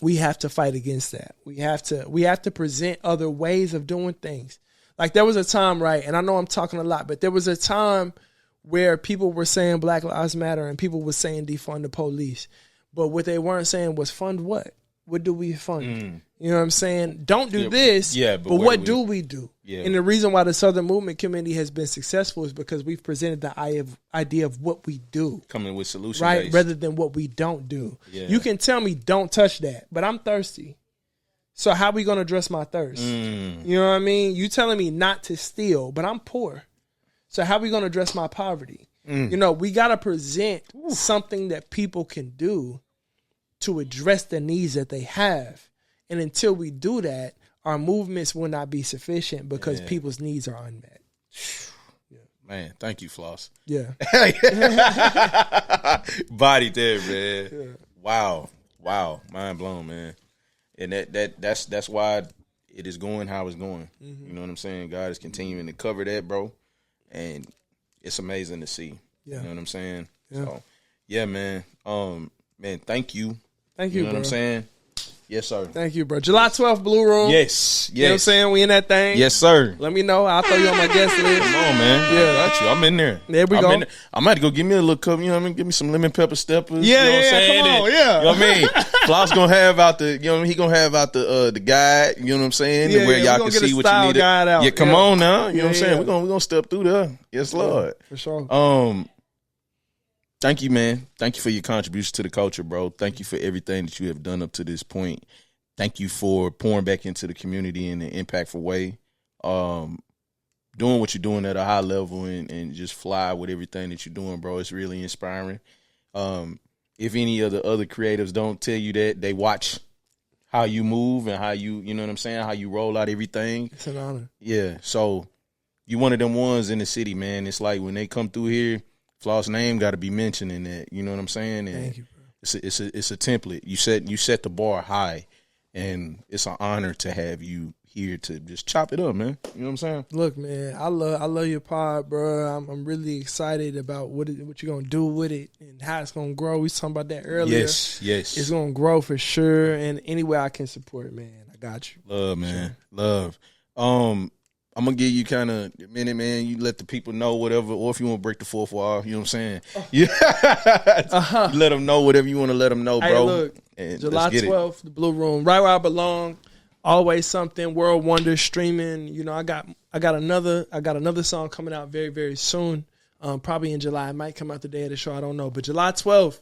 we have to fight against that. We have to present other ways of doing things. Like, there was a time, right, and I know I'm talking a lot, but there was a time where people were saying Black Lives Matter and people were saying defund the police. But what they weren't saying was fund what? What do we fund? You know what I'm saying? Don't do this, but what do we do? Yeah. And the reason why the Southern Movement Committee has been successful is because we've presented the idea of what we do. Coming with solutions. Right, rather than what we don't do. Yeah. You can tell me don't touch that, but I'm thirsty. So how are we going to address my thirst? You know what I mean? You telling me not to steal, but I'm poor. So how are we going to address my poverty? We got to present something that people can do to address the needs that they have. And until we do that, our movements will not be sufficient because people's needs are unmet. Man, thank you, Floss. Yeah. Body there, man. Yeah. Wow. Mind blown, man. And that's why it is going how it's going. You know what I'm saying? God is continuing to cover that, bro. And it's amazing to see. Yeah. You know what I'm saying? Yeah. So, yeah, man. Man, thank you Thank you, You know bro. what I'm saying? Yes, sir. Thank you, bro. July 12th, Blue Room. Yes. You know what I'm saying? We in that thing. Yes, sir. Let me know. I'll throw you on my guest list. Come on, man. Yeah. I got you. I'm in there. There we go. I'm about to go give me a little cup. You know what I mean? Give me some lemon pepper steppers. Yeah, you know what I'm yeah, saying? come on, And, yeah. You know what I mean? Floss gonna have out the, you know, he gonna have out the guide. You know what I'm saying? Yeah, where yeah, y'all we can gonna get see a what you style need. guide out. Yeah, come Yeah. on now. You know what I'm Yeah, saying? yeah. We're gonna step through there. Yes, Lord. For sure. Thank you, man. Thank you for your contribution to the culture, bro. Thank you for everything that you have done up to this point. Thank you for pouring back into the community in an impactful way. Doing what you're doing at a high level and just fly with everything that you're doing, bro. It's really inspiring. If any of the other creatives don't tell you that, they watch how you move and how you know what I'm saying, how you roll out everything. It's an honor. Yeah. So you one of them ones in the city, man. It's like when they come through here, Floss' name got to be mentioned in that. You know what I'm saying? And Thank you, bro. it's a template. You set the bar high, and it's an honor to have you here to just chop it up, man. You know what I'm saying? Look, man, I love your pod, bro. I'm really excited about what you're gonna do with it and how it's gonna grow. We was talking about that earlier. Yes. It's gonna grow for sure. And any way I can support it, man, I got you. Love, man. Love. I'm gonna give you kind of a minute, man. You let the people know whatever, or if you want to break the fourth wall, you know what I'm saying? Yeah. You let them know whatever you want to let them know, bro. Hey, look, And July let's get 12th, the Blue Room, right where I belong. Always something. World Wonder streaming. You know, I got another song coming out very, very soon. Probably in July. It might come out the day of the show. I don't know. But July 12th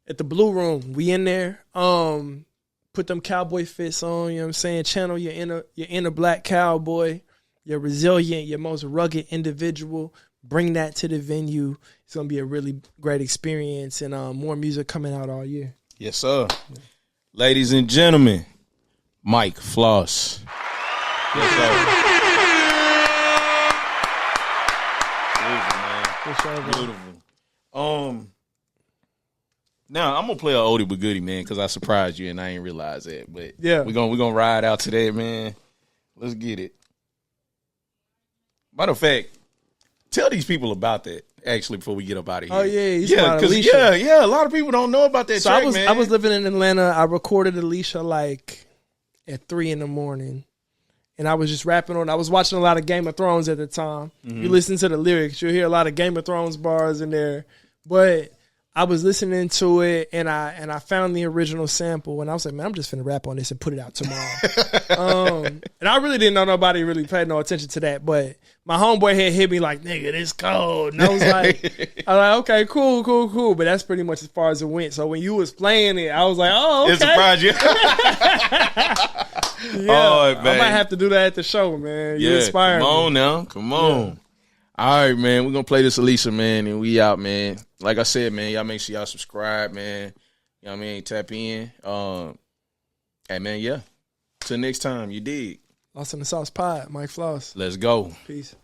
at the Blue Room, we in there. Put them cowboy fits on. You know what I'm saying? Channel your inner black cowboy. You're resilient. Your most rugged individual. Bring that to the venue. It's gonna be a really great experience, and more music coming out all year. Yes, sir. Ladies and gentlemen, Mike Floss. Yes, sir. Beautiful, man. Beautiful. Now I'm gonna play an oldie but goodie, man, because I surprised you and I ain't realize that. But yeah, we're gonna ride out today, man. Let's get it. Matter of fact, tell these people about that actually before we get up out of here. Oh yeah, because yeah, a lot of people don't know about that track, man. I was living in Atlanta. I recorded Alicia like at 3 a.m, and I was just rapping on. I was watching a lot of Game of Thrones at the time. Mm-hmm. You listen to the lyrics, you'll hear a lot of Game of Thrones bars in there. But I was listening to it, and I found the original sample, and I was like, man, I'm just finna rap on this and put it out tomorrow. And I really didn't know nobody really paid no attention to that, but my homeboy had hit me like, nigga, this cold. And I was like, okay, cool. But that's pretty much as far as it went. So when you was playing it, I was like, oh, okay. It surprised you. Yeah, I might have to do that at the show, man. You inspired me. Come on now. Come on. Yeah. All right, man. We're going to play this Alicia, man, and we out, man. Like I said, man, y'all make sure y'all subscribe, man. You know what I mean? Tap in. Hey, man, yeah. Till next time, you dig. Lost in the Sauce Pod, Mike Floss. Let's go. Peace.